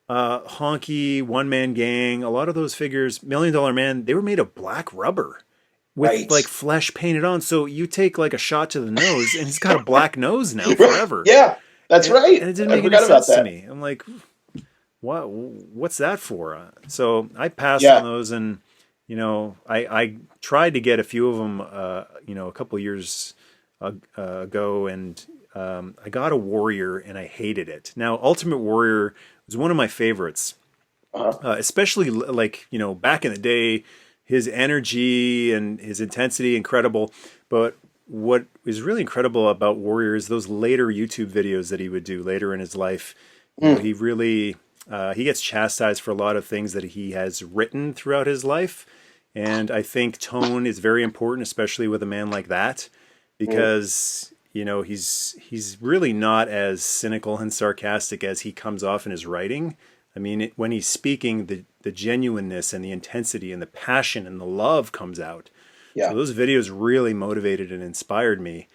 Right. Honky, One Man Gang, a lot of those figures, $1 Million Man, they were made of black rubber with like flesh painted on. So you take like a shot to the nose, and he's got a black nose now forever. Yeah, that's right. And it didn't make any sense to me. I'm like, what's that for? So I passed on those, and I tried to get a few of them, a couple of years ago, and I got a Warrior, and I hated it. Now, Ultimate Warrior was one of my favorites, especially like, back in the day, his energy and his intensity, incredible. But what is really incredible about Warrior is those later YouTube videos that he would do later in his life. He really, he gets chastised for a lot of things that he has written throughout his life. And I think tone is very important, especially with a man like that, because, he's really not as cynical and sarcastic as he comes off in his writing. I mean, when he's speaking, the genuineness and the intensity and the passion and the love comes out. Yeah. So those videos really motivated and inspired me.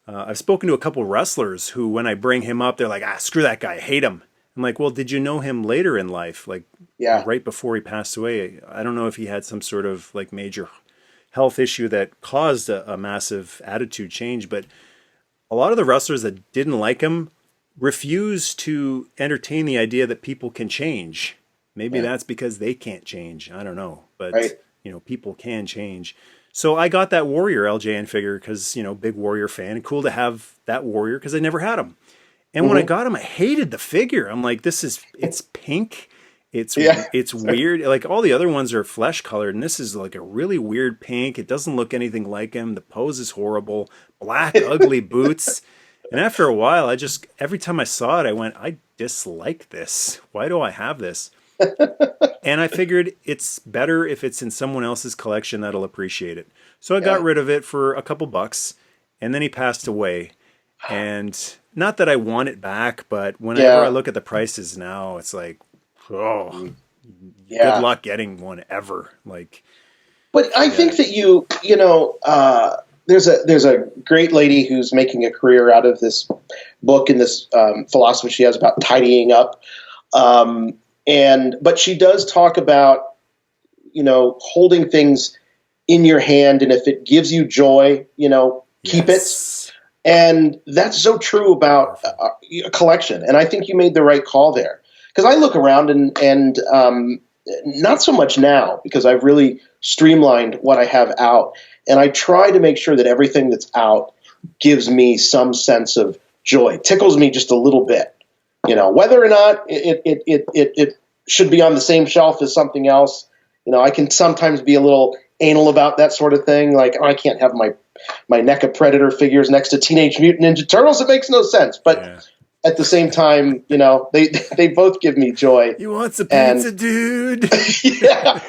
I've spoken to a couple wrestlers who, when I bring him up, they're like, screw that guy, I hate him. I'm like, well, did you know him later in life? Like, right before he passed away? I don't know if he had some sort of like major health issue that caused a massive attitude change, but a lot of the wrestlers that didn't like him refused to entertain the idea that people can change. Maybe that's because they can't change. I don't know, but people can change. So I got that Warrior LJN figure because, big Warrior fan, and cool to have that Warrior because I never had him. And when I got him, I hated the figure. I'm like, it's pink. It's weird. Like, all the other ones are flesh colored, and this is like a really weird pink. It doesn't look anything like him. The pose is horrible. Black, ugly boots. And after a while, every time I saw it, I went, I dislike this. Why do I have this? And I figured it's better if it's in someone else's collection that'll appreciate it. So I got rid of it for a couple bucks, and then he passed away. And not that I want it back, but whenever I look at the prices now, it's like, good luck getting one ever. Like, but I think that there's a great lady who's making a career out of this book and this philosophy she has about tidying up. But she does talk about, holding things in your hand, and if it gives you joy, keep it. And that's so true about a collection. And I think you made the right call there. Because I look around and not so much now, because I've really streamlined what I have out. And I try to make sure that everything that's out gives me some sense of joy, tickles me just a little bit. Whether or not it should be on the same shelf as something else. I can sometimes be a little anal about that sort of thing. Like, I can't have my NECA Predator figures next to Teenage Mutant Ninja Turtles. It makes no sense. But at the same time, they both give me joy. You want some pizza, dude? Yeah.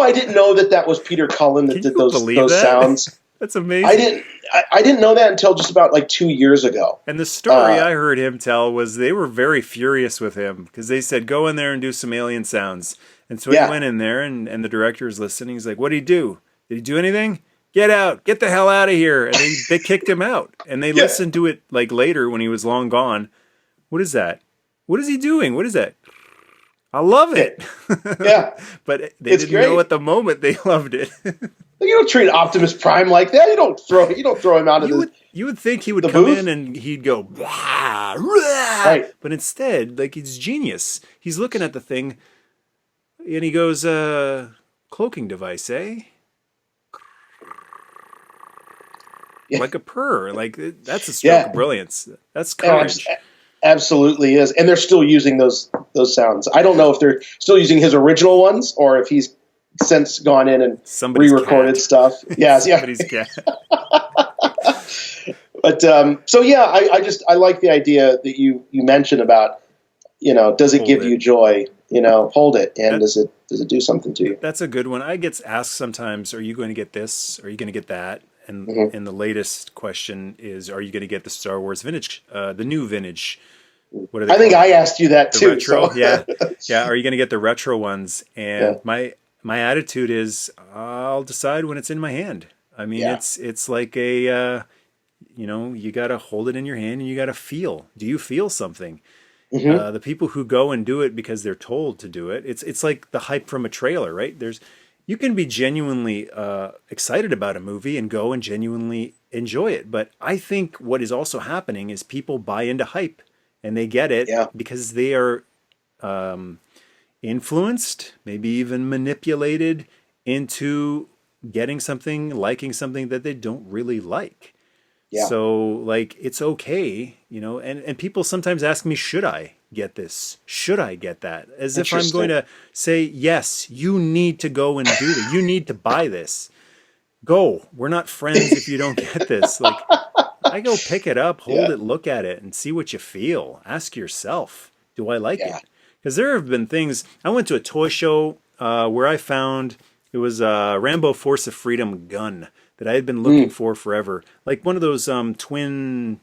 I didn't know that was Peter Cullen that did those sounds. That's amazing. I didn't know that until just about like 2 years ago. And the story I heard him tell was they were very furious with him because they said, go in there and do some alien sounds. And so he went in there, and the director is listening. He's like, what did he do? Did he do anything? Get out. Get the hell out of here. And they kicked him out. And they listened to it like later when he was long gone. What is that? What is he doing? What is that? I love it. Yeah. But they didn't know at the moment they loved it. You don't treat Optimus Prime like that. You don't throw him out of You would think he would come in and he'd go, rah, rah. Right. But instead, like, he's genius. He's looking at the thing and he goes, cloaking device, eh? Yeah. Like a purr. Like, that's a stroke of brilliance. That's courage. Absolutely is. And they're still using those sounds. I don't know if they're still using his original ones or if he's since gone in and re-recorded stuff. Yeah, somebody's cat. But so yeah, I like the idea that you mentioned about, does it give you joy? Hold it, and does it do something to you? That's a good one. I get asked sometimes, are you going to get this? Are you going to get that? And and the latest question is, are you going to get the Star Wars vintage, the new vintage? What are they? I think I asked you that too. Retro, so. yeah. Are you going to get the retro ones? And my attitude is, I'll decide when it's in my hand. I mean, it's like a, you got to hold it in your hand and you got to feel. Do you feel something? The people who go and do it because they're told to do it, it's like the hype from a trailer, right? You can be genuinely excited about a movie and go and genuinely enjoy it. But I think what is also happening is people buy into hype and they get it because they are influenced, maybe even manipulated into getting something, liking something that they don't really like. Yeah. So like, it's okay, and people sometimes ask me, should I get this? Should I get that? As if I'm going to say, yes, you need to go and do it. You need to buy this. Go. We're not friends if you don't get this. Like, I go pick it up, hold it, look at it, and see what you feel. Ask yourself, do I like it? Because there have been things. I went to a toy show where I found it was a Rambo Force of Freedom gun that I had been looking for forever. Like one of those twin,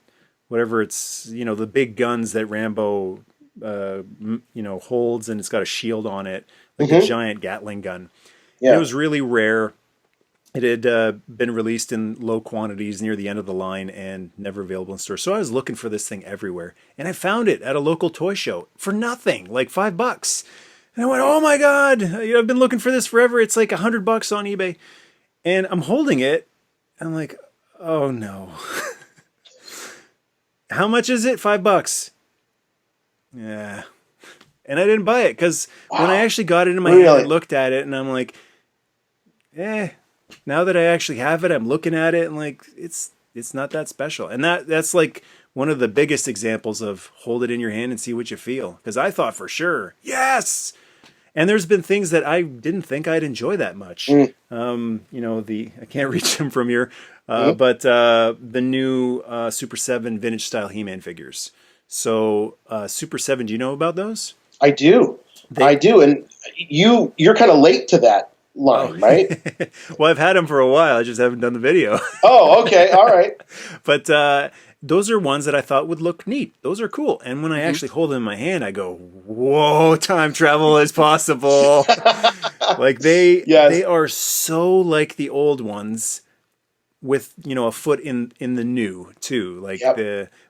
whatever it's, the big guns that Rambo, holds, and it's got a shield on it, like a giant Gatling gun. Yeah. And it was really rare. It had been released in low quantities near the end of the line and never available in stores. So I was looking for this thing everywhere. And I found it at a local toy show for nothing, like $5. And I went, oh my God, I've been looking for this forever. It's like $100 on eBay. And I'm holding it. I'm like, oh no. How much is it? $5. Yeah. And I didn't buy it because when I actually got it in my hand, I looked at it and I'm like, now that I actually have it, I'm looking at it and like, it's not that special. And that's like one of the biggest examples of hold it in your hand and see what you feel. Because I thought for sure, yes. And there's been things that I didn't think I'd enjoy that much. I can't reach them from here, but the new Super 7 vintage style He-Man figures. So Super 7, do you know about those? I do. And you're kind of late to that line, right? Well, I've had them for a while. I just haven't done the video. Oh, okay. All right. But those are ones that I thought would look neat. Those are cool. And when I actually hold them in my hand, I go, whoa, time travel is possible. Like they are so like the old ones with, a foot in the new too. Like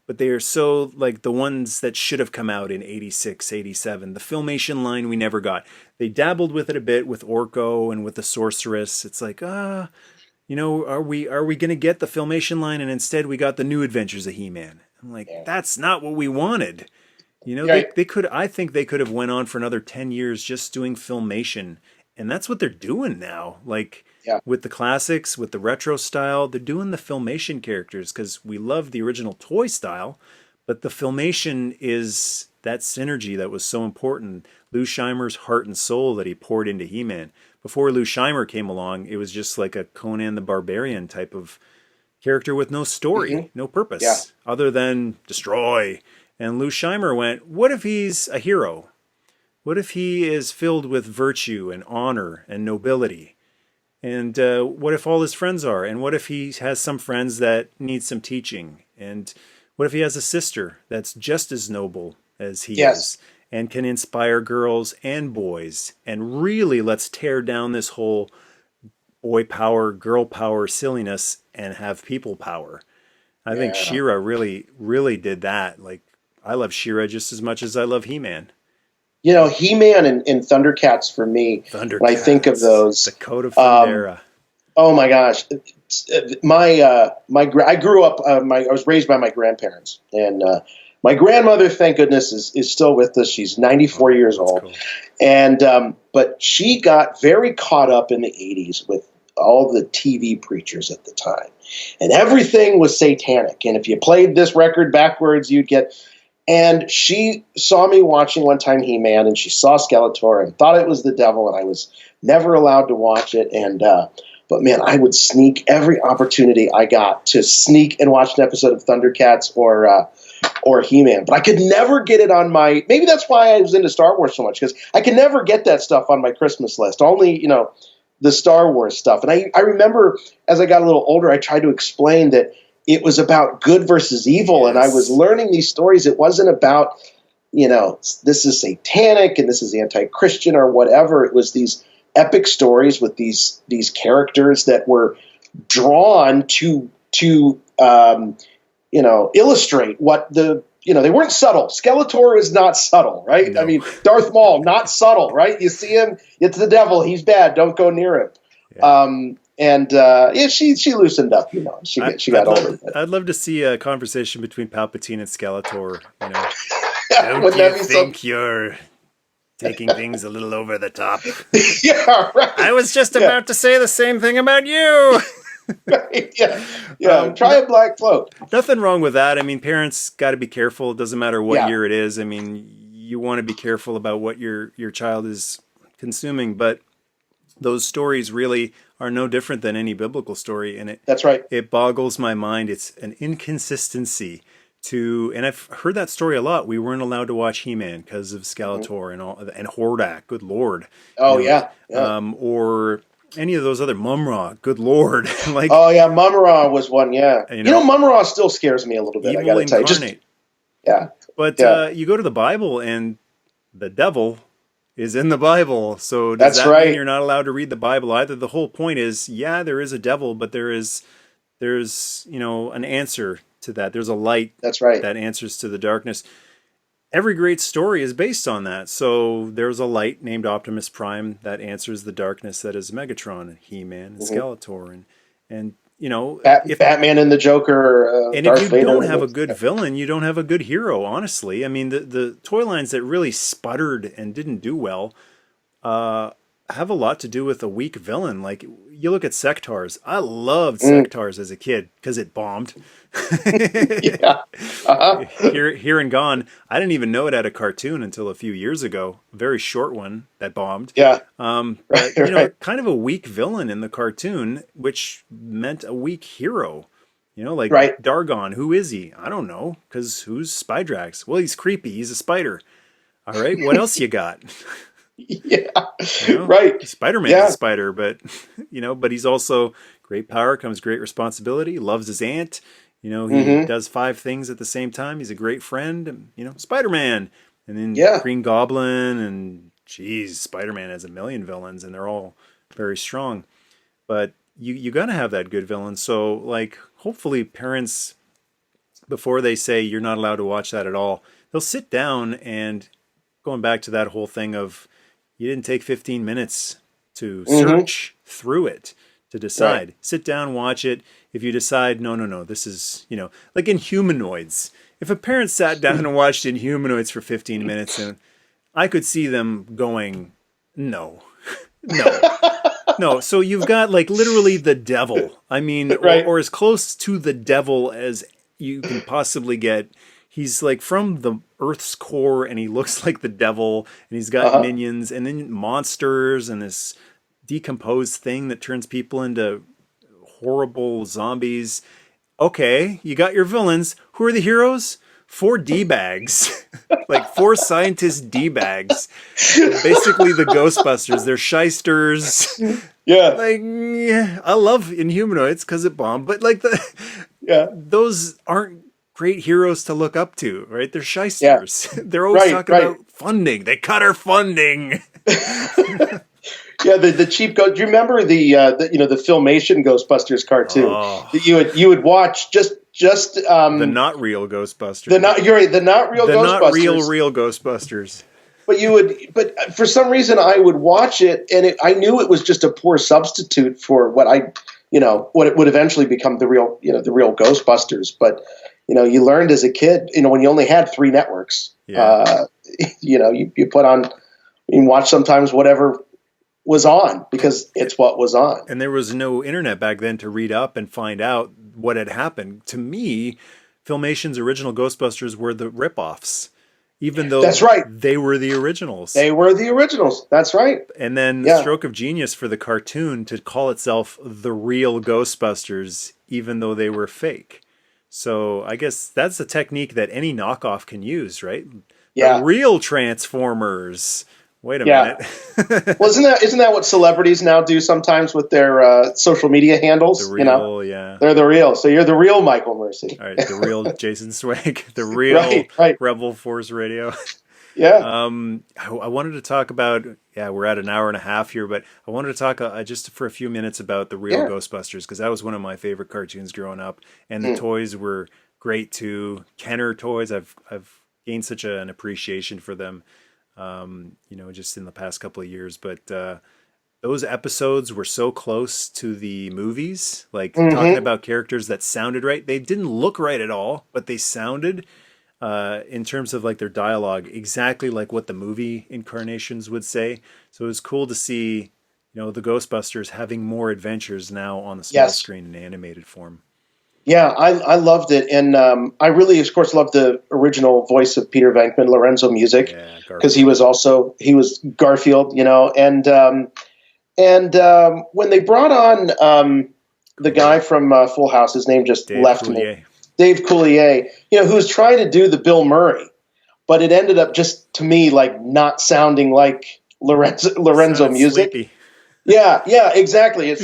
but they are so like the ones that should have come out in 86, 87. The Filmation line we never got. They dabbled with it a bit with Orko and with the Sorceress. It's like, are we going to get the Filmation line? And instead we got the New Adventures of He-Man. I'm like, that's not what we wanted. They could, I think they could have went on for another 10 years just doing Filmation. And that's what they're doing now. Like with the classics, with the retro style, they're doing the Filmation characters because we love the original toy style, but the Filmation is that synergy that was so important. Lou Scheimer's heart and soul that he poured into He-Man. Before Lou Scheimer came along, it was just like a Conan the Barbarian type of character with no story, no purpose other than destroy. And Lou Scheimer went, what if he's a hero? What if he is filled with virtue and honor and nobility? And what if all his friends are? And what if he has some friends that need some teaching? And what if he has a sister that's just as noble as he Yes. is and can inspire girls and boys? And really, let's tear down this whole boy power, girl power silliness and have people power. I think Yeah. She-Ra really, really did that. Like, I love She-Ra just as much as I love He-Man. He-Man and Thundercats for me. When I think of Thundercats, those, the Code of um, Thundera. oh my gosh, I grew up. I was raised by my grandparents, and my grandmother, thank goodness, is still with us. She's 94 years That's old, cool. and but she got very caught up in the 80s with all the TV preachers at the time, and everything was satanic. And if you played this record backwards, you'd get. And she saw me watching one time He-Man, and she saw Skeletor and thought it was the devil, and I was never allowed to watch it. And but man, I would sneak every opportunity I got to sneak and watch an episode of Thundercats or He-Man. But I could never get it on my. Maybe that's why I was into Star Wars so much, because I could never get that stuff on my Christmas list. Only the Star Wars stuff. And I remember as I got a little older, I tried to explain that it was about good versus evil, and I was learning these stories. It wasn't about, this is satanic and this is anti-Christian or whatever. It was these epic stories with these characters that were drawn to illustrate what they weren't subtle. Skeletor is not subtle, right? No. I mean, Darth Maul, not subtle, right? You see him, it's the devil, he's bad, don't go near him. Yeah. She loosened up, She got older. I'd love to see a conversation between Palpatine and Skeletor. Don't Wouldn't you that be think you're taking things a little over the top? Yeah, right. I was just about to say the same thing about you. Right. Yeah. Try a black cloak. Nothing wrong with that. I mean, parents got to be careful. It doesn't matter what Yeah. year it is. I mean, you want to be careful about what your child is consuming, but those stories really are no different than any biblical story. And That's right. it boggles my mind. It's an inconsistency and I've heard that story a lot. We weren't allowed to watch He-Man because of Skeletor and all, and Hordak. Good Lord. Oh, yeah. Or any of those other Mumra. Good Lord. Like, oh, yeah. Mumra was one. Yeah. Mumra still scares me a little bit. I evil got to tell you. incarnate. But you go to the Bible and the devil is in the Bible. So does that mean you're not allowed to read the Bible either? The whole point is, there is a devil, but there's an answer to that. There's a light that answers to the darkness. Every great story is based on that. So there's a light named Optimus Prime that answers the darkness that is Megatron and He-Man and Skeletor and if Batman and the Joker, and Darth if you Vader, don't have a good villain, you don't have a good hero, honestly. I mean, the toy lines that really sputtered and didn't do well have a lot to do with a weak villain. Like, you look at Sectars. I loved Sectars as a kid because it bombed. Yeah. Here and Gone. I didn't even know it had a cartoon until a few years ago. A very short one that bombed. Yeah. But, kind of a weak villain in the cartoon, which meant a weak hero. Like Dargon. Who is he? I don't know. Because who's Spidrax? Well, he's creepy. He's a spider. All right. What else you got? Yeah. Right. Spider-Man's a spider, but but he's also great power comes great responsibility. Loves his aunt. He does 5 things at the same time. He's a great friend. Spider-Man, and then Green Goblin, and Spider-Man has a million villains, and they're all very strong. But you got to have that good villain. So, like, hopefully parents, before they say you're not allowed to watch that at all, they'll sit down and going back to that whole thing of you didn't take 15 minutes to search through it to decide. Right. Sit down, watch it. If you decide, no, this is, like in Humanoids. If a parent sat down and watched Inhumanoids for 15 minutes, and I could see them going, no. So you've got like literally the devil. I mean, or as close to the devil as you can possibly get. He's like from the Earth's core, and he looks like the devil, and he's got minions, and then monsters, and this decomposed thing that turns people into horrible zombies. Okay, you got your villains. Who are the heroes? 4 D-bags. Like 4 scientist D-bags. Basically the Ghostbusters. They're shysters. Yeah. Like, yeah, I love Inhumanoids because it bombed, but like those aren't great heroes to look up to, right? They're Yeah. shysters. They're always talking about funding. They cut our funding. Yeah, the cheap Do you remember the Filmation Ghostbusters cartoon that you would watch just the not real Ghostbusters. The not real Ghostbusters. But for some reason I would watch it, and I knew it was just a poor substitute for what it would eventually become the real Ghostbusters. But you learned as a kid, when you only had 3 networks, you put on, you watch sometimes whatever was on because it's what was on. And there was no internet back then to read up and find out what had happened. To me, Filmation's original Ghostbusters were the ripoffs, even though that's right. They were the originals. They were the originals. That's right. And then the stroke of genius for the cartoon to call itself the real Ghostbusters, even though they were fake. So I guess that's a technique that any knockoff can use, right? Yeah. The real Transformers. Wait a minute. Well, isn't that what celebrities now do sometimes with their social media handles? The real, yeah. They're the real. So you're the real Michael Mercy. All right, the real Jason Swank, the real Rebel Force Radio. Yeah. I wanted to talk about, we're at an hour and a half here, but I wanted to talk just for a few minutes about the real Ghostbusters, because that was one of my favorite cartoons growing up, and the toys were great too. Kenner toys, I've gained such an appreciation for them. Just in the past couple of years, but those episodes were so close to the movies, like talking about characters that sounded right. They didn't look right at all, but they sounded, in terms of like their dialogue, exactly like what the movie incarnations would say. So it was cool to see, the Ghostbusters having more adventures now on the small screen in animated form. Yeah, I loved it, and I really, of course, loved the original voice of Peter Venkman, Lorenzo Music, because he was Garfield, and when they brought on the guy from Full House, his name just left me, Dave Coulier, who was trying to do the Bill Murray, but it ended up just to me like not sounding like Lorenzo Music. Sleepy. Yeah, exactly. It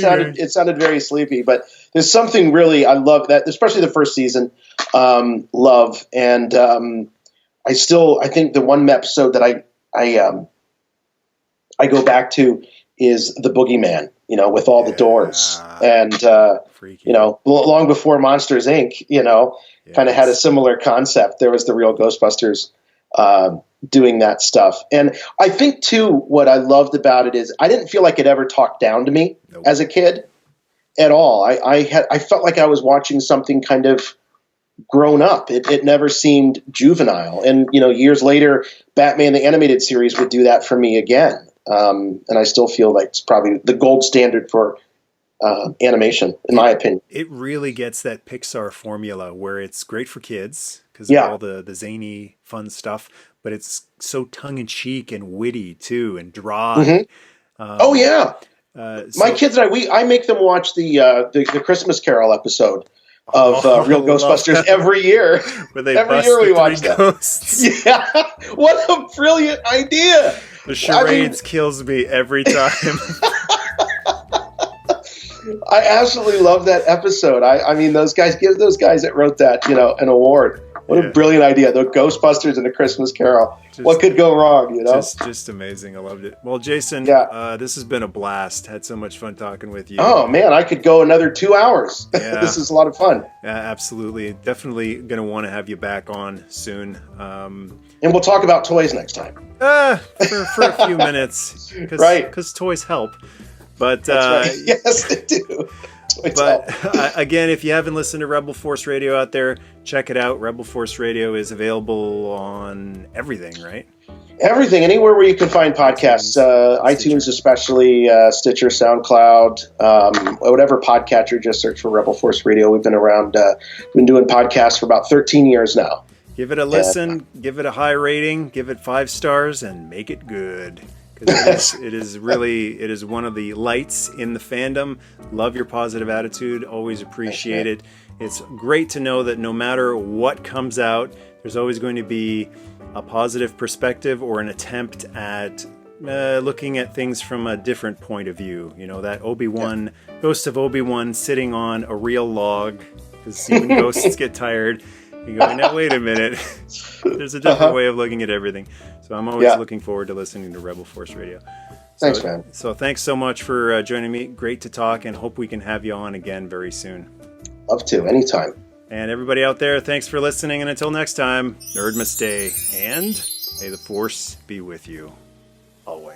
sounded very sleepy, but there's something really I love that, especially the first season. Love, and I think the one episode that I go back to is the Boogeyman. With all the doors, and long before Monsters Inc. Kind of had a similar concept. There was the real Ghostbusters. Doing that stuff. And I think too, what I loved about it is I didn't feel like it ever talked down to me as a kid at all. I felt like I was watching something kind of grown up. It never seemed juvenile. And, years later, Batman, the animated series would do that for me again. And I still feel like it's probably the gold standard for animation, in my opinion. It really gets that Pixar formula where it's great for kids because of all the zany, fun stuff, but it's so tongue-in-cheek and witty too, and dry. My kids and I make them watch the Christmas Carol episode of Real Ghostbusters every year. Every year we watch that. Yeah, what a brilliant idea! The charades kills me every time. I absolutely love that episode. I mean, give those guys that wrote that, an award. What a brilliant idea. The Ghostbusters and a Christmas Carol. What could go wrong, Just amazing. I loved it. Well, Jason, this has been a blast. Had so much fun talking with you. Oh, man, I could go another 2 hours. Yeah. This is a lot of fun. Yeah, absolutely. Definitely going to want to have you back on soon. And we'll talk about toys next time. For a few minutes. Right. Because toys help. But right. Yes, they do. Again, if you haven't listened to Rebel Force Radio out there, check it out. Rebel Force Radio is available on everything, right? Everything, anywhere where you can find podcasts, iTunes especially, Stitcher, SoundCloud, whatever podcatcher, just search for Rebel Force Radio. We've been around, been doing podcasts for about 13 years now. Give it a listen, give it a high rating, give it 5 stars, and make it good. Because it is one of the lights in the fandom. Love your positive attitude. Always appreciate it. It's great to know that no matter what comes out, there's always going to be a positive perspective or an attempt at looking at things from a different point of view. You know, that Obi-Wan, Ghost of Obi-Wan sitting on a real log, because even ghosts get tired. You go, now wait a minute. There's a different way of looking at everything. So I'm always looking forward to listening to Rebel Force Radio. Thanks, man. So thanks so much for joining me. Great to talk, and hope we can have you on again very soon. Love to, anytime. And everybody out there, thanks for listening. And until next time, Nerdmas Day, and may the Force be with you always.